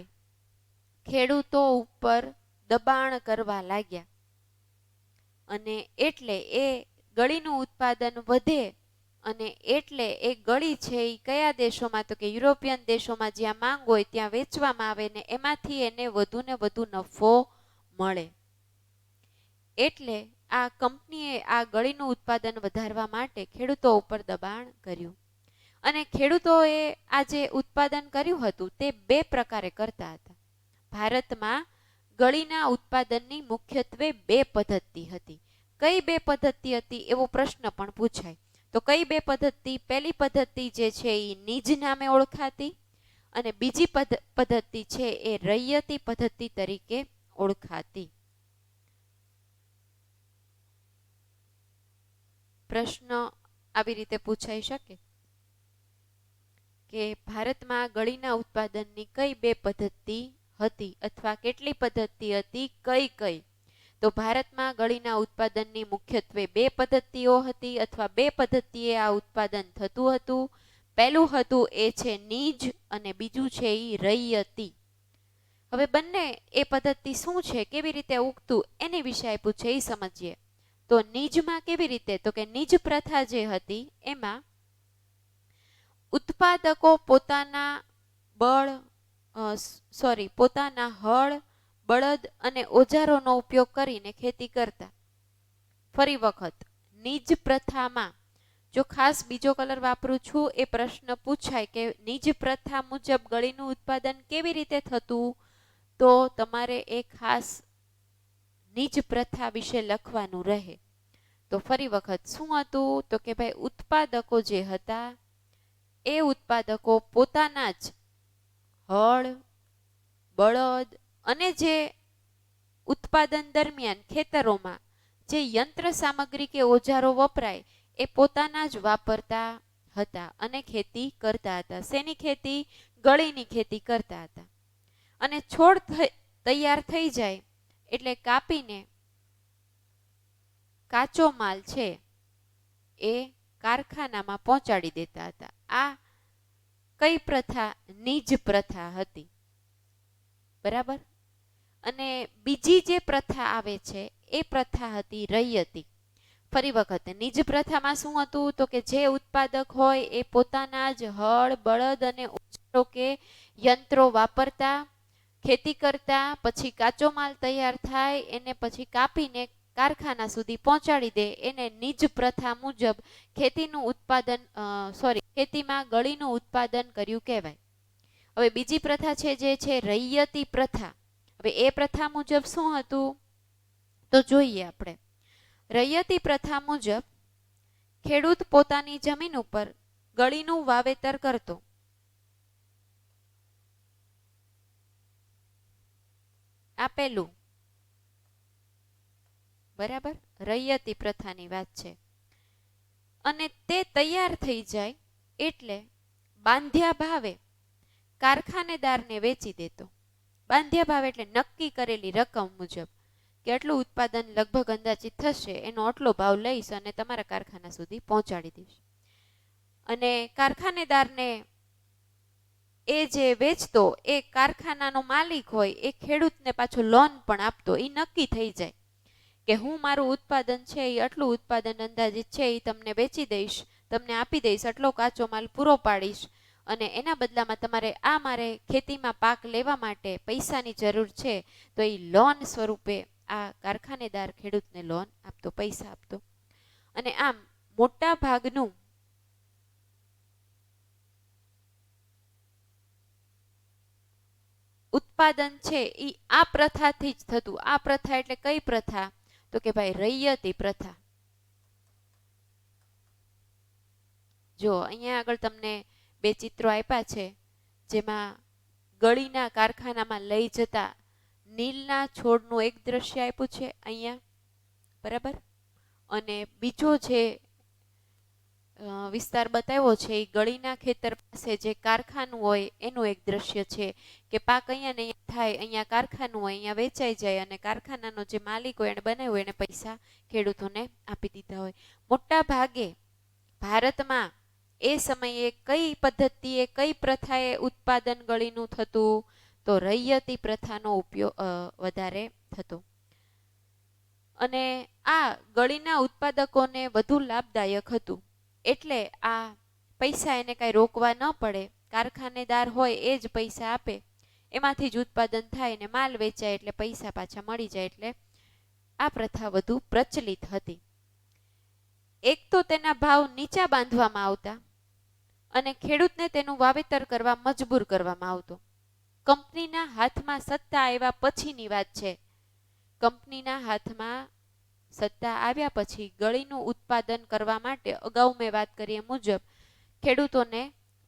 ખેડૂતો ઉપર દબાણ કરવા લાગ્યા અને એટલે એ ગળીનું ઉત્પાદન વધે અને એટલે એ ગળી છે એ કયા દેશોમાં? તો કે યુરોપિયન દેશોમાં જ્યાં માંગ હોય ત્યાં વેચવામાં આવે ને એમાંથી એને વધુ ને વધુ નફો મળે. એટલે આ કંપનીએ આ ગળીનું ઉત્પાદન વધારવા માટે ખેડૂતો ઉપર દબાણ કર્યું અને ખેડૂતોએ આ જે ઉત્પાદન કર્યું હતું તે 2 પ્રકારે કરતા હતા. ભારતમાં ગળીના ઉત્પાદનની મુખ્યત્વે 2 પદ્ધતિ હતી. કઈ 2 પદ્ધતિ હતી એવો પ્રશ્ન પણ પૂછાય. તો કઈ બે પદ્ધતિ? પહેલી પદ્ધતિ જે છે એ નીજ નામે ઓળખાતી અને બીજી પદ્ધતિ છે એ રૈયતી પદ્ધતિ તરીકે ઓળખાતી. પ્રશ્ન આવી રીતે પૂછાઈ શકે કે ભારતમાં ગળીના ઉત્પાદનની કઈ બે પદ્ધતિ હતી અથવા કેટલી પદ્ધતિ હતી, કઈ કઈ? તો ભારતમાં ગળીના ઉત્પાદનની મુખ્યત્વે બે પદ્ધતિઓ હતી અથવા બે પદ્ધતિએ આ ઉત્પાદન થતું હતું. પહેલું હતું એ છે નીજ અને બીજું છે એ રૈયતી. હવે બંને એ પદ્ધતિ શું છે, કેવી રીતે ઉગતું એની વિશે આપ્યું છે એ સમજીએ. તો નીજમાં કેવી રીતે? તો કે નીજ પ્રથા જે હતી એમાં ઉત્પાદકો પોતાના પોતાના હળ, બળદ અને ઓજારોનો ઉપયોગ કરીને ખેતી કરતા. ફરી વખત, નીજ પ્રથામાં, જો ખાસ બીજો કલર વાપરું છું એ પ્રશ્ન પૂછાય કે નીજ પ્રથા મુજબ ગળીનું ઉત્પાદન કેવી રીતે થતું, તો તમારે એ ખાસ નીજ પ્રથા વિશે લખવાનું રહે. તો ફરી વખત શું હતું? તો કે ભાઈ ઉત્પાદકો જે હતા એ ઉત્પાદકો પોતાના જ હળ, બળદ અને જે ઉત્પાદન દરમિયાન ખેતરોમાં જે યંત્ર સામગ્રી કે ઓજારો વપરાય એ પોતાના જ વાપરતા હતા અને ખેતી કરતા હતા. શેની ખેતી? ગળીની ખેતી કરતા હતા. અને છોડ તૈયાર થઈ જાય એટલે કાપીને કાચો માલ છે એ કારખાનામાં પહોંચાડી દેતા હતા. આ કઈ પ્રથા? નીજ પ્રથા હતી. બરાબર. અને બીજી જે પ્રથા આવે છે એ પ્રથા હતી રૈયતી. ફરી વખત, નીજ પ્રથામાં શું હતું? તો કે જે ઉત્પાદક હોય એ પોતાના જ હળ, બળદ અને ઓજારો કે યંત્રો વાપરતા, ખેતી કરતા, પછી કાચો માલ તૈયાર થાય એને પછી કાપીને કારખાના સુધી પહોંચાડી દે, એને નીજ પ્રથા મુજબ ખેતીનું ઉત્પાદન ખેતીમાં ગળીનું ઉત્પાદન કર્યું કહેવાય. હવે બીજી પ્રથા છે જે છે રૈયતી પ્રથા. હવે એ પ્રથા મુજબ શું હતું? તો જોઈએ આપણે. રૈયતી પ્રથા મુજબ ખેડૂત પોતાની જમીન ઉપર ગળીનું વાવેતર કરતો. આ પહેલું. બરાબર, રૈયતી પ્રથાની વાત છે. અને તે તૈયાર થઈ જાય એટલે બાંધ્યા ભાવે કારખાનેદારને વેચી દેતો. બાંધ્યા ભાવ એટલે નક્કી કરેલી રકમ મુજબ કે આટલું ઉત્પાદન લગભગ અંદાજિત થશે, એનો આટલો ભાવ લઈશ અને તમારા કારખાના સુધી પહોંચાડી દઈશ. અને કારખાનેદારને એ જે વેચતો એ કારખાનાનો માલિક હોય એ ખેડૂતને પાછો લોન પણ આપતો. એ નક્કી થઈ જાય કે હું મારું ઉત્પાદન છે એ આટલું ઉત્પાદન અંદાજિત છે એ તમને વેચી દઈશ, તમને આપી દઈશ, આટલો કાચો માલ પૂરો પાડીશ અને એના બદલામાં તમારે મારે ખેતીમાં પાક લેવા માટે પૈસાની જરૂર છે, તો એ લોન સ્વરૂપે આ કારખાનેદાર ખેડૂતને લોન આપતો, પૈસા આપતો. અને આમ મોટા ભાગનું ઉત્પાદન છે એ આ પ્રથાથી જ થતું. આ પ્રથા એટલે કઈ પ્રથા? તો કે ભાઈ રૈયતી પ્રથા. જો અહીંયા આગળ તમને બે ચિત્રો આપ્યા છે જેમાં ગળીના કારખાનામાં લઈ જતા નીલના છોડનું એક દ્રશ્ય આપ્યું છે અહીંયા, બરાબર. અને બીજો જે વિસ્તાર બતાવ્યો છે એ ગળીના ખેતર પાસે જે કારખાનું હોય એનું એક દ્રશ્ય છે કે પાક અહીંયા ને અહીંયા થાય, અહીંયા કારખાનું હોય, અહીંયા વેચાઈ જાય અને કારખાનાનો જે માલિક હોય એને બનાવ્યો હોય એને પૈસા ખેડૂતોને આપી દીધા હોય. મોટા ભાગે ભારતમાં એ સમયે કઈ પદ્ધતિએ, કઈ પ્રથાએ ઉત્પાદન ગળીનું થતું? તો રૈયતી પ્રથાનો ઉપયોગ વધારે થતો. અને આ ગળીના ઉત્પાદકોને વધુ લાભદાયક હતું. એટલે આ પૈસા એને કાંઈ રોકવા ન પડે, કારખાનેદાર હોય એ જ પૈસા આપે, એમાંથી જ ઉત્પાદન થાય ને માલ વેચાય એટલે પૈસા પાછા મળી જાય. એટલે આ પ્રથા વધુ પ્રચલિત હતી. એક તો તેના ભાવ નીચા બાંધવામાં આવતા અને ખેડૂતને તેનું વાવેતર કરવા મજબૂર કરવામાં આવતો. કંપનીના હાથમાં સત્તા આવ્યા પછીની વાત છે. કંપનીના હાથમાં સત્તા આવ્યા પછી ગળીનું ઉત્પાદન કરવા માટે અગાઉ મેં વાત કરી એ મુજબ ખેડૂતોને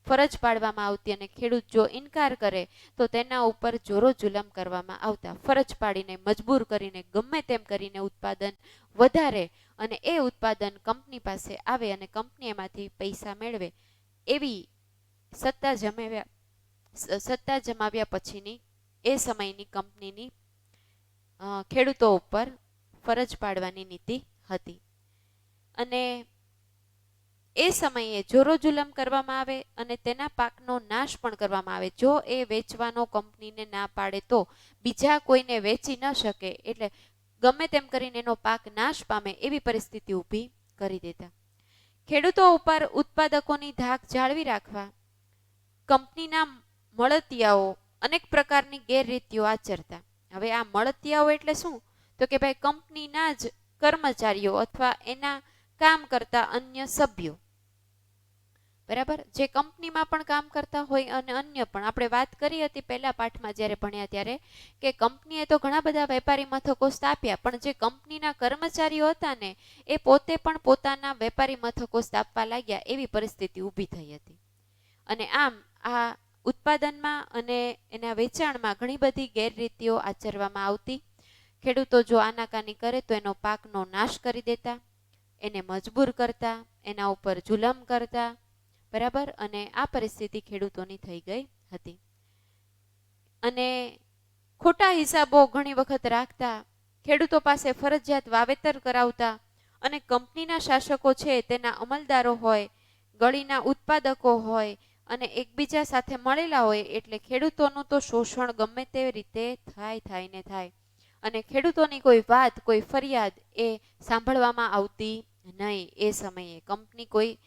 ફરજ પાડવામાં આવતી અને ખેડૂત જો ઇનકાર કરે તો તેના ઉપર જોરો જુલમ કરવામાં આવતા. ફરજ પાડીને મજબૂર કરીને ગમે તેમ કરીને ઉત્પાદન વધારે અને એ ઉત્પાદન કંપની પાસે આવે અને કંપની એમાંથી પૈસા મેળવે એવી સત્તા જમાવ્યા પછીની એ સમયની કંપનીની ખેડૂતો ઉપર ફરજ પાડવાની નીતિ હતી. અને એ સમયે જોરો જુલમ કરવામાં આવે અને તેના પાકનો નાશ પણ કરવામાં આવે. જો એ વેચવાનો કંપનીને ના પાડે તો બીજા કોઈને વેચી ન શકે, એટલે ગમે તેમ કરીને એનો પાક નાશ પામે એવી પરિસ્થિતિ ઊભી કરી દેતા. ખેડૂતો ઉપર ઉત્પાદકોની ધાક જાળવી રાખવા કંપનીના મળતિયાઓ અનેક પ્રકારની ગેરરીતિઓ આચરતા. હવે આ મળતિયાઓ એટલે શું? તો કે ભાઈ કંપનીના જ કર્મચારીઓ અથવા એના કામ કરતા અન્ય સભ્યો, બરાબર, જે કંપનીમાં પણ કામ કરતા હોય અને અન્ય પણ. આપણે વાત કરી હતી પહેલા પાઠમાં જ્યારે ભણ્યા ત્યારે કે કંપનીએ તો ઘણા બધા વેપારી મથકો સ્થાપ્યા, પણ જે કંપનીના કર્મચારીઓ હતા ને એ પોતે પણ પોતાના વેપારી મથકો સ્થાપવા લાગ્યા એવી પરિસ્થિતિ ઊભી થઈ હતી. અને આમ આ ઉત્પાદનમાં અને એના વેચાણમાં ઘણી બધી ગેરરીતિઓ આચરવામાં આવતી. ખેડૂતો જો આનાકાની કરે તો એનો પાકનો નાશ કરી દેતા, એને મજબૂર કરતા, એના ઉપર જુલમ કરતા, બરાબર. અને આ પરિસ્થિતિ ખેડૂતોની થઈ ગઈ હતી. અને ખોટા હિસાબો ઘણી વખત રાખતા, ખેડૂતો પાસે ફરજિયાત વાવેતર કરાવતા અને કંપનીના શાસકો છે તેના અમલદારો હોય, ગળીના ઉત્પાદકો હોય અને એકબીજા સાથે મળેલા હોય, એટલે ખેડૂતોનું તો શોષણ ગમે તે રીતે થાય ને થાય. અને ખેડૂતોની કોઈ વાત, કોઈ ફરિયાદ એ સાંભળવામાં આવતી નહીં. એ સમયે કંપની કોઈ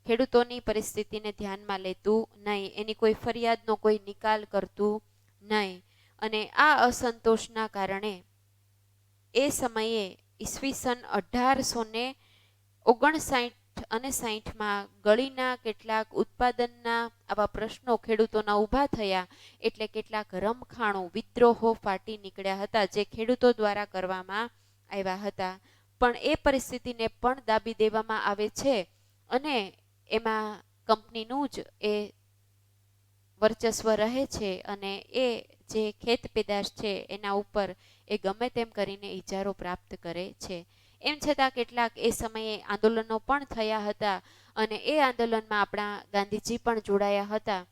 ખેડૂતોની પરિસ્થિતિને ધ્યાનમાં લેતું નહીં, એની કોઈ ફરિયાદનો કોઈ નિકાલ કરતું નહીં. અને આ અસંતોષના કારણે એ સમયે ઈસવીસન 1859 અને 60માં ગળીના કેટલાક ઉત્પાદનના આવા પ્રશ્નો ખેડૂતોના ઊભા થયા, એટલે કેટલાક રમખાણો, વિદ્રોહો ફાટી નીકળ્યા હતા જે ખેડૂતો દ્વારા કરવામાં આવ્યા હતા. પણ એ પરિસ્થિતિને પણ દાબી દેવામાં આવે છે અને એમાં કંપનીનું જ એ વર્ચસ્વ રહે છે અને એ જે ખેત પેદાશ છે એના ઉપર એ ગમે તેમ કરીને ઇજારો પ્રાપ્ત કરે છે. એમ છતાં કેટલાક એ સમયે આંદોલનો પણ થયા હતા અને એ આંદોલનમાં આપણા ગાંધીજી પણ જોડાયા હતા.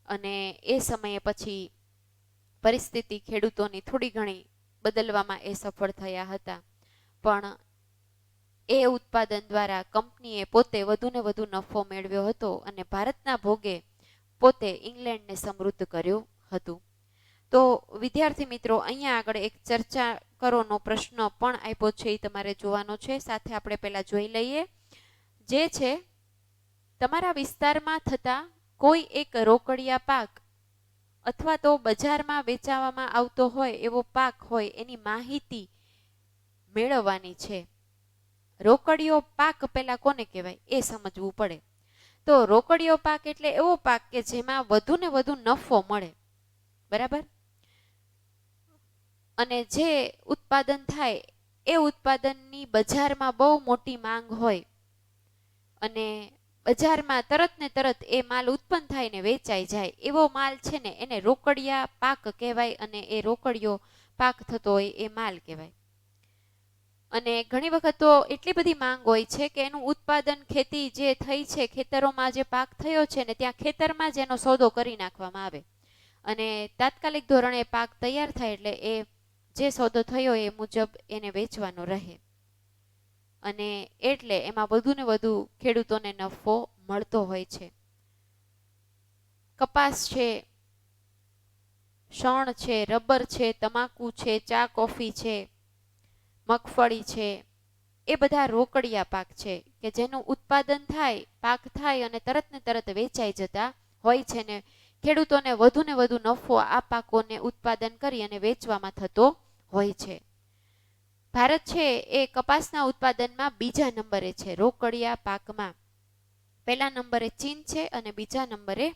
અને એ સમયે પછી પરિસ્થિતિ ખેડૂતોની થોડી ઘણી બદલવામાં એ સફળ થયા હતા. પણ એ ઉત્પાદન દ્વારા કંપનીએ પોતે વધુને વધુ નફો મેળવ્યો હતો અને ભારતના ભોગે પોતે ઇંગ્લેન્ડને સમૃદ્ધ કર્યું હતું. તો વિદ્યાર્થી મિત્રો, અહીંયા આગળ એક ચર્ચા કરોનો પ્રશ્ન પણ આપ્યો છે, એ તમારે જોવાનો છે. સાથે આપણે પહેલા જોઈ લઈએ, જે છે તમારા વિસ્તારમાં થતા કોઈ એક રોકડિયા પાક અથવા તો બજારમાં વેચાવામાં આવતો હોય એવો પાક હોય એની માહિતી મેળવવાની છે. રોકડિયો પાક પહેલા કોને કહેવાય એ સમજવું પડે. તો રોકડિયો પાક એટલે એવો પાક કે જેમાં વધુ ને વધુ નફો મળે, બરાબર. અને જે ઉત્પાદન થાય એ ઉત્પાદનની બજારમાં બહુ મોટી માંગ હોય અને બજારમાં તરત ને તરત એ માલ ઉત્પન્ન થાય ને વેચાઈ જાય, એવો માલ છે ને એને રોકડિયા પાક કહેવાય. અને એ રોકડિયો પાક થતો હોય એ માલ કહેવાય. અને ઘણી વખત તો એટલી બધી માંગ હોય છે કે એનું ઉત્પાદન, ખેતી જે થઈ છે, ખેતરોમાં જે પાક થયો છે ને ત્યાં ખેતરમાં જ એનો સોદો કરી નાખવામાં આવે અને તાત્કાલિક ધોરણે પાક તૈયાર થાય એટલે એ જે સોદો થયો એ મુજબ એને વેચવાનો રહે. અને એટલે એમાં વધુ ને વધુ ખેડૂતોને નફો મળતો હોય છે. કપાસ છે, શણ છે, રબર છે, તમાકુ છે, ચા કોફી છે, મગફળી છે, એ બધા રોકડિયા પાક છે કે જેનું ઉત્પાદન થાય, પાક થાય અને તરત ને તરત વેચાઈ જતા હોય છે ને ખેડૂતોને વધુ ને વધુ નફો આ પાકોને ઉત્પાદન કરી અને વેચવામાં થતો હોય છે. ભારત છે એ કપાસના ઉત્પાદનમાં બીજા નંબરે છે. રોકડિયા પાકમાં પહેલા નંબરે ચીન છે અને બીજા નંબરે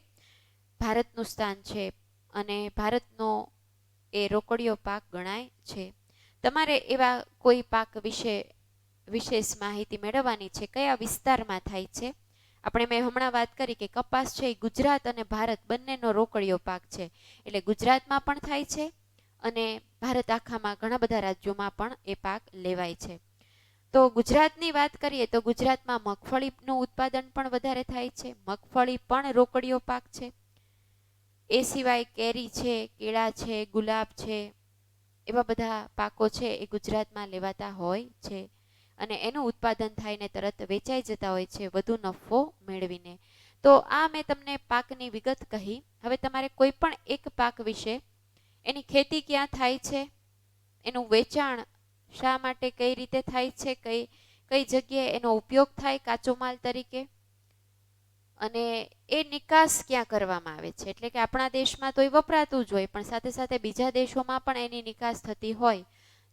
ભારતનું સ્થાન છે. અને ભારતનો એ રોકડિયો પાક ગણાય છે. તમારે એવા કોઈ પાક વિશે વિશેષ માહિતી મેળવવાની છે. કયા વિસ્તારમાં થાય છે? મેં હમણાં વાત કરી કે કપાસ છે એ ગુજરાત અને ભારત બંનેનો રોકડીયો પાક છે. એટલે ગુજરાતમાં પણ થાય છે અને ભારત આખામાં ઘણા બધા રાજ્યોમાં પણ એ પાક લેવાય છે. તો ગુજરાતની વાત કરીએ તો ગુજરાતમાં મગફળીનું ઉત્પાદન પણ વધારે થાય છે. મગફળી પણ રોકડીયો પાક છે. એ સિવાય કેરી છે, કેળા છે, ગુલાબ છે, એવા બધા પાકો છે એ ગુજરાતમાં લેવાતા હોય છે અને એનું ઉત્પાદન થાયને તરત વેચાઈ જતા હોય છે વધુ નફો મેળવીને. તો આ મેં તમને પાકની વિગત કહી. હવે તમારે કોઈ પણ એક પાક વિશે, એની ખેતી ક્યાં થાય છે, એનું વેચાણ શા માટે કઈ રીતે થાય છે, કઈ જગ્યાએ એનો ઉપયોગ થાય કાચો માલ તરીકે, અને એ નિકાસ ક્યાં કરવામાં આવે છે. એટલે કે આપણા દેશમાં તો એ વપરાતું જ હોય પણ સાથે સાથે બીજા દેશોમાં પણ એની નિકાસ થતી હોય.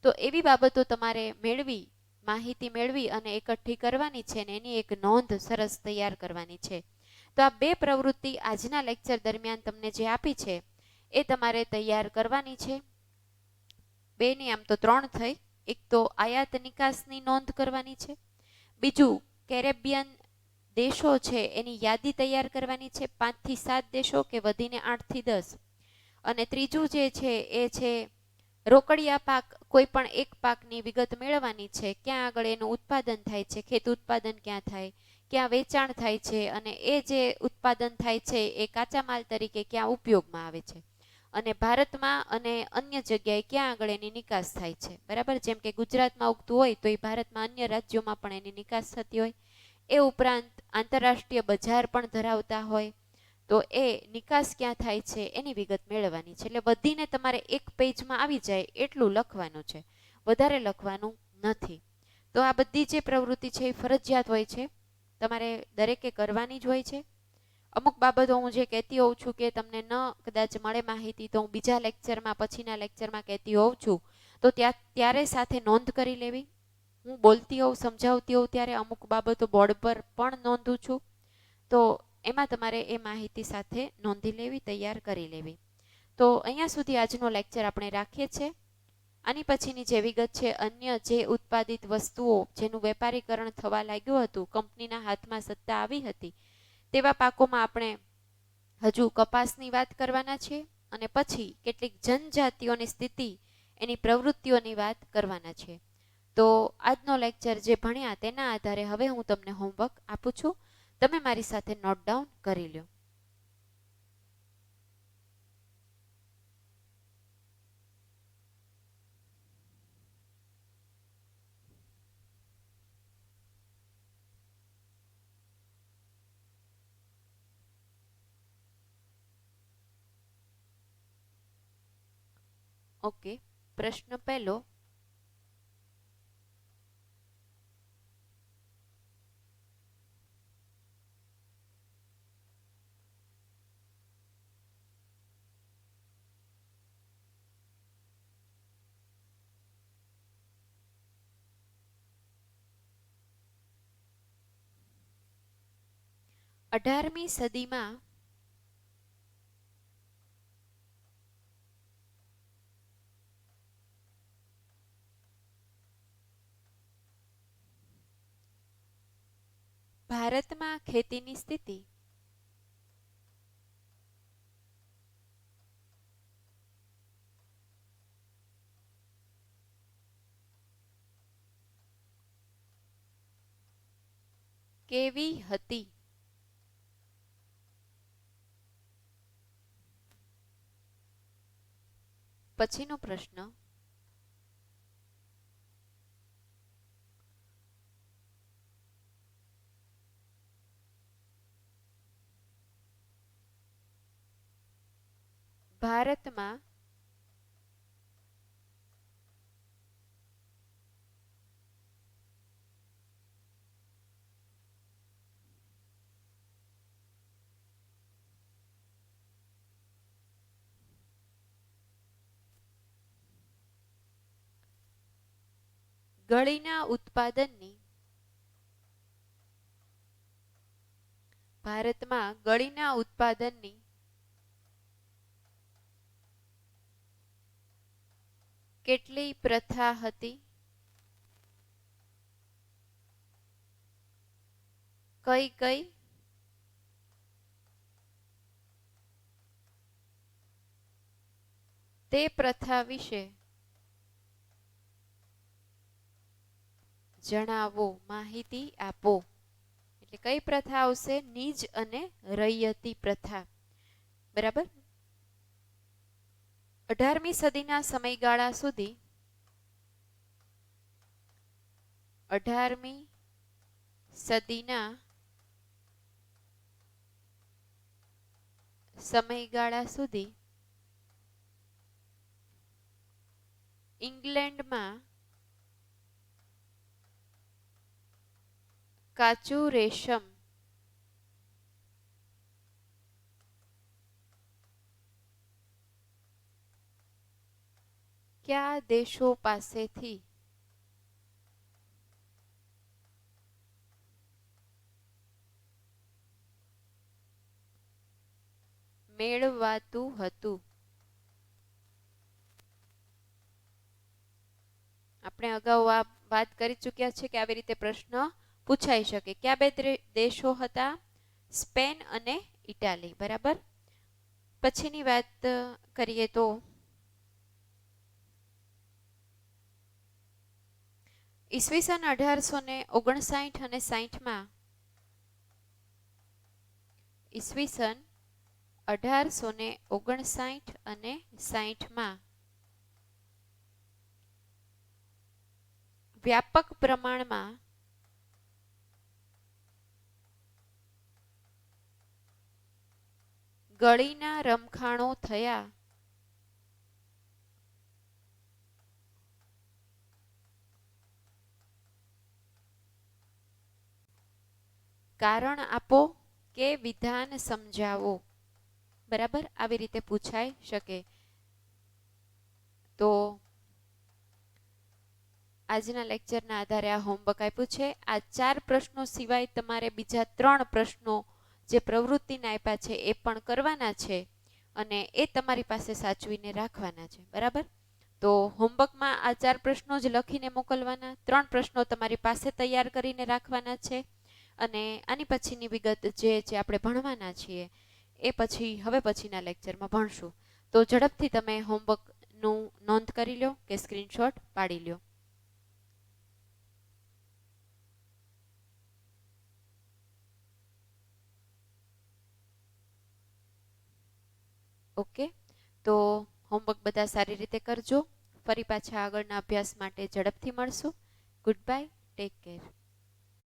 તો એવી બાબતો તમારે મેળવી, માહિતી મેળવી અને એકઠી કરવાની છે અને એની એક નોંધ સરસ તૈયાર કરવાની છે. તો આ બે પ્રવૃત્તિ આજના લેક્ચર દરમિયાન તમને જે આપી છે એ તમારે તૈયાર કરવાની છે. બે ની આમ તો ત્રણ થઈ. એક તો આયાત નિકાસની નોંધ કરવાની છે, બીજું કેરેબિયન દેશો છે એની યાદી તૈયાર કરવાની છે, 5 થી 7 દેશો કે વધીને 8 થી 10, અને ત્રીજું જે છે એ છે રોકડિયા પાક, કોઈ પણ એક પાકની વિગત મેળવવાની છે, ક્યાં આગળ એનું ઉત્પાદન થાય છે, ખેત ઉત્પાદન ક્યાં થાય, ક્યાં વેચાણ થાય છે, અને એ જે ઉત્પાદન થાય છે એ કાચા માલ તરીકે ક્યાં ઉપયોગમાં આવે છે, અને ભારતમાં અને અન્ય જગ્યાએ ક્યાં આગળ એની નિકાસ થાય છે. બરાબર, જેમ કે ગુજરાતમાં ઉગતું હોય તો એ ભારતમાં અન્ય રાજ્યોમાં પણ એની નિકાસ થતી હોય. એ ઉપરાંત આંતરરાષ્ટ્રીય બજાર પણ ધરાવતા હોય તો એ નિકાસ ક્યાં થાય છે એની વિગત મેળવવાની છે. એટલે બધીને તમારે એક પેજમાં આવી જાય એટલું લખવાનું છે, વધારે લખવાનું નથી. તો આ બધી જે પ્રવૃત્તિ છે એ ફરજિયાત હોય છે, તમારે દરેકે કરવાની જ હોય છે. અમુક બાબતો હું જે કહેતી હોઉં છું કે તમને ન કદાચ મળે માહિતી તો હું બીજા લેક્ચરમાં, પછીના લેક્ચરમાં કહેતી હોઉં છું, તો ત્યારે સાથે નોંધ કરી લેવી. હું બોલતી હોઉં, સમજાવતી હોઉં ત્યારે અમુક બાબતો બોર્ડ પર પણ નોંધું છું, તો એમાં તમારે એ માહિતી સાથે નોંધી લેવી, તૈયાર કરી લેવી. તો અહીંયા સુધી આજનો લેક્ચર આપણે રાખીએ છીએ. આની પછીની જે વિગત છે, અન્ય જે ઉત્પાદિત વસ્તુઓ જેનું વેપારીકરણ થવા લાગ્યું હતું, કંપનીના હાથમાં સત્તા આવી હતી, તેવા પાકોમાં આપણે હજુ કપાસની વાત કરવાના છીએ અને પછી કેટલીક જનજાતિઓની સ્થિતિ, એની પ્રવૃત્તિઓની વાત કરવાના છે. તો આજનો લેક્ચર જે ભણ્યા તેના આધારે હવે હું તમને હોમવર્ક આપું છું, તમે મારી સાથે નોટ ડાઉન કરી લો. ઓકે, પ્રશ્ન પહેલો, અઢારમી સદીમાં ભારતમાં ખેતીની સ્થિતિ કેવી હતી? પછીનો પ્રશ્ન, ભારતમાં ગળીના ઉત્પાદનની કેટલી પ્રથા હતી? કઈ કઈ તે પ્રથા વિશે જણાવો, માહિતી આપો. એટલે કઈ પ્રથા આવશે? નિજ અને રૈયતી પ્રથા. બરાબર. 18મી સદીના સમયગાળા સુધી 18મી સદીના સમયગાળા સુધી ઇંગ્લેન્ડમાં કાચું રેશમ કયા દેશો પાસેથી મેળવાતું હતું? આપણે અગાઉ આ વાત કરી ચૂક્યા છે કે આવી રીતે પ્રશ્ન પૂછાઈ શકે. કયા બે દેશો હતા? સ્પેન અને ઇટાલી. બરાબર. પછીની વાત કરીએ તો ઈસવીસન 1859 અને 60માં ઈસવીસન 1859 અને 60માં વ્યાપક પ્રમાણમાં ગળીના રમખાણો થયા. કારણ આપો કે વિધાન સમજાવો. બરાબર. આવી રીતે પૂછાઈ શકે. તો આજના લેક્ચરના આધારે આ હોમવર્ક આપ્યું છે. આ 4 પ્રશ્નો સિવાય તમારે બીજા 3 પ્રશ્નો જે પ્રવૃત્તિના આપ્યા છે એ પણ કરવાના છે અને એ તમારી પાસે સાચવીને રાખવાના છે. બરાબર. તો હોમવર્કમાં આ 4 પ્રશ્નો જ લખીને મોકલવાના. 3 પ્રશ્નો તમારી પાસે તૈયાર કરીને રાખવાના છે અને આની પછીની વિગત જે આપણે ભણવાના છીએ એ પછી હવે પછીના લેક્ચરમાં ભણશું. તો ઝડપથી તમે હોમવર્કનું નોંધ કરી લો કે સ્ક્રીનશોટ પાડી લો. ઓકે. તો હોમવર્ક બધા સારી રીતે કરજો. ફરી પાછા આગળના અભ્યાસ માટે ઝડપથી મળશું. Good bye. Take care.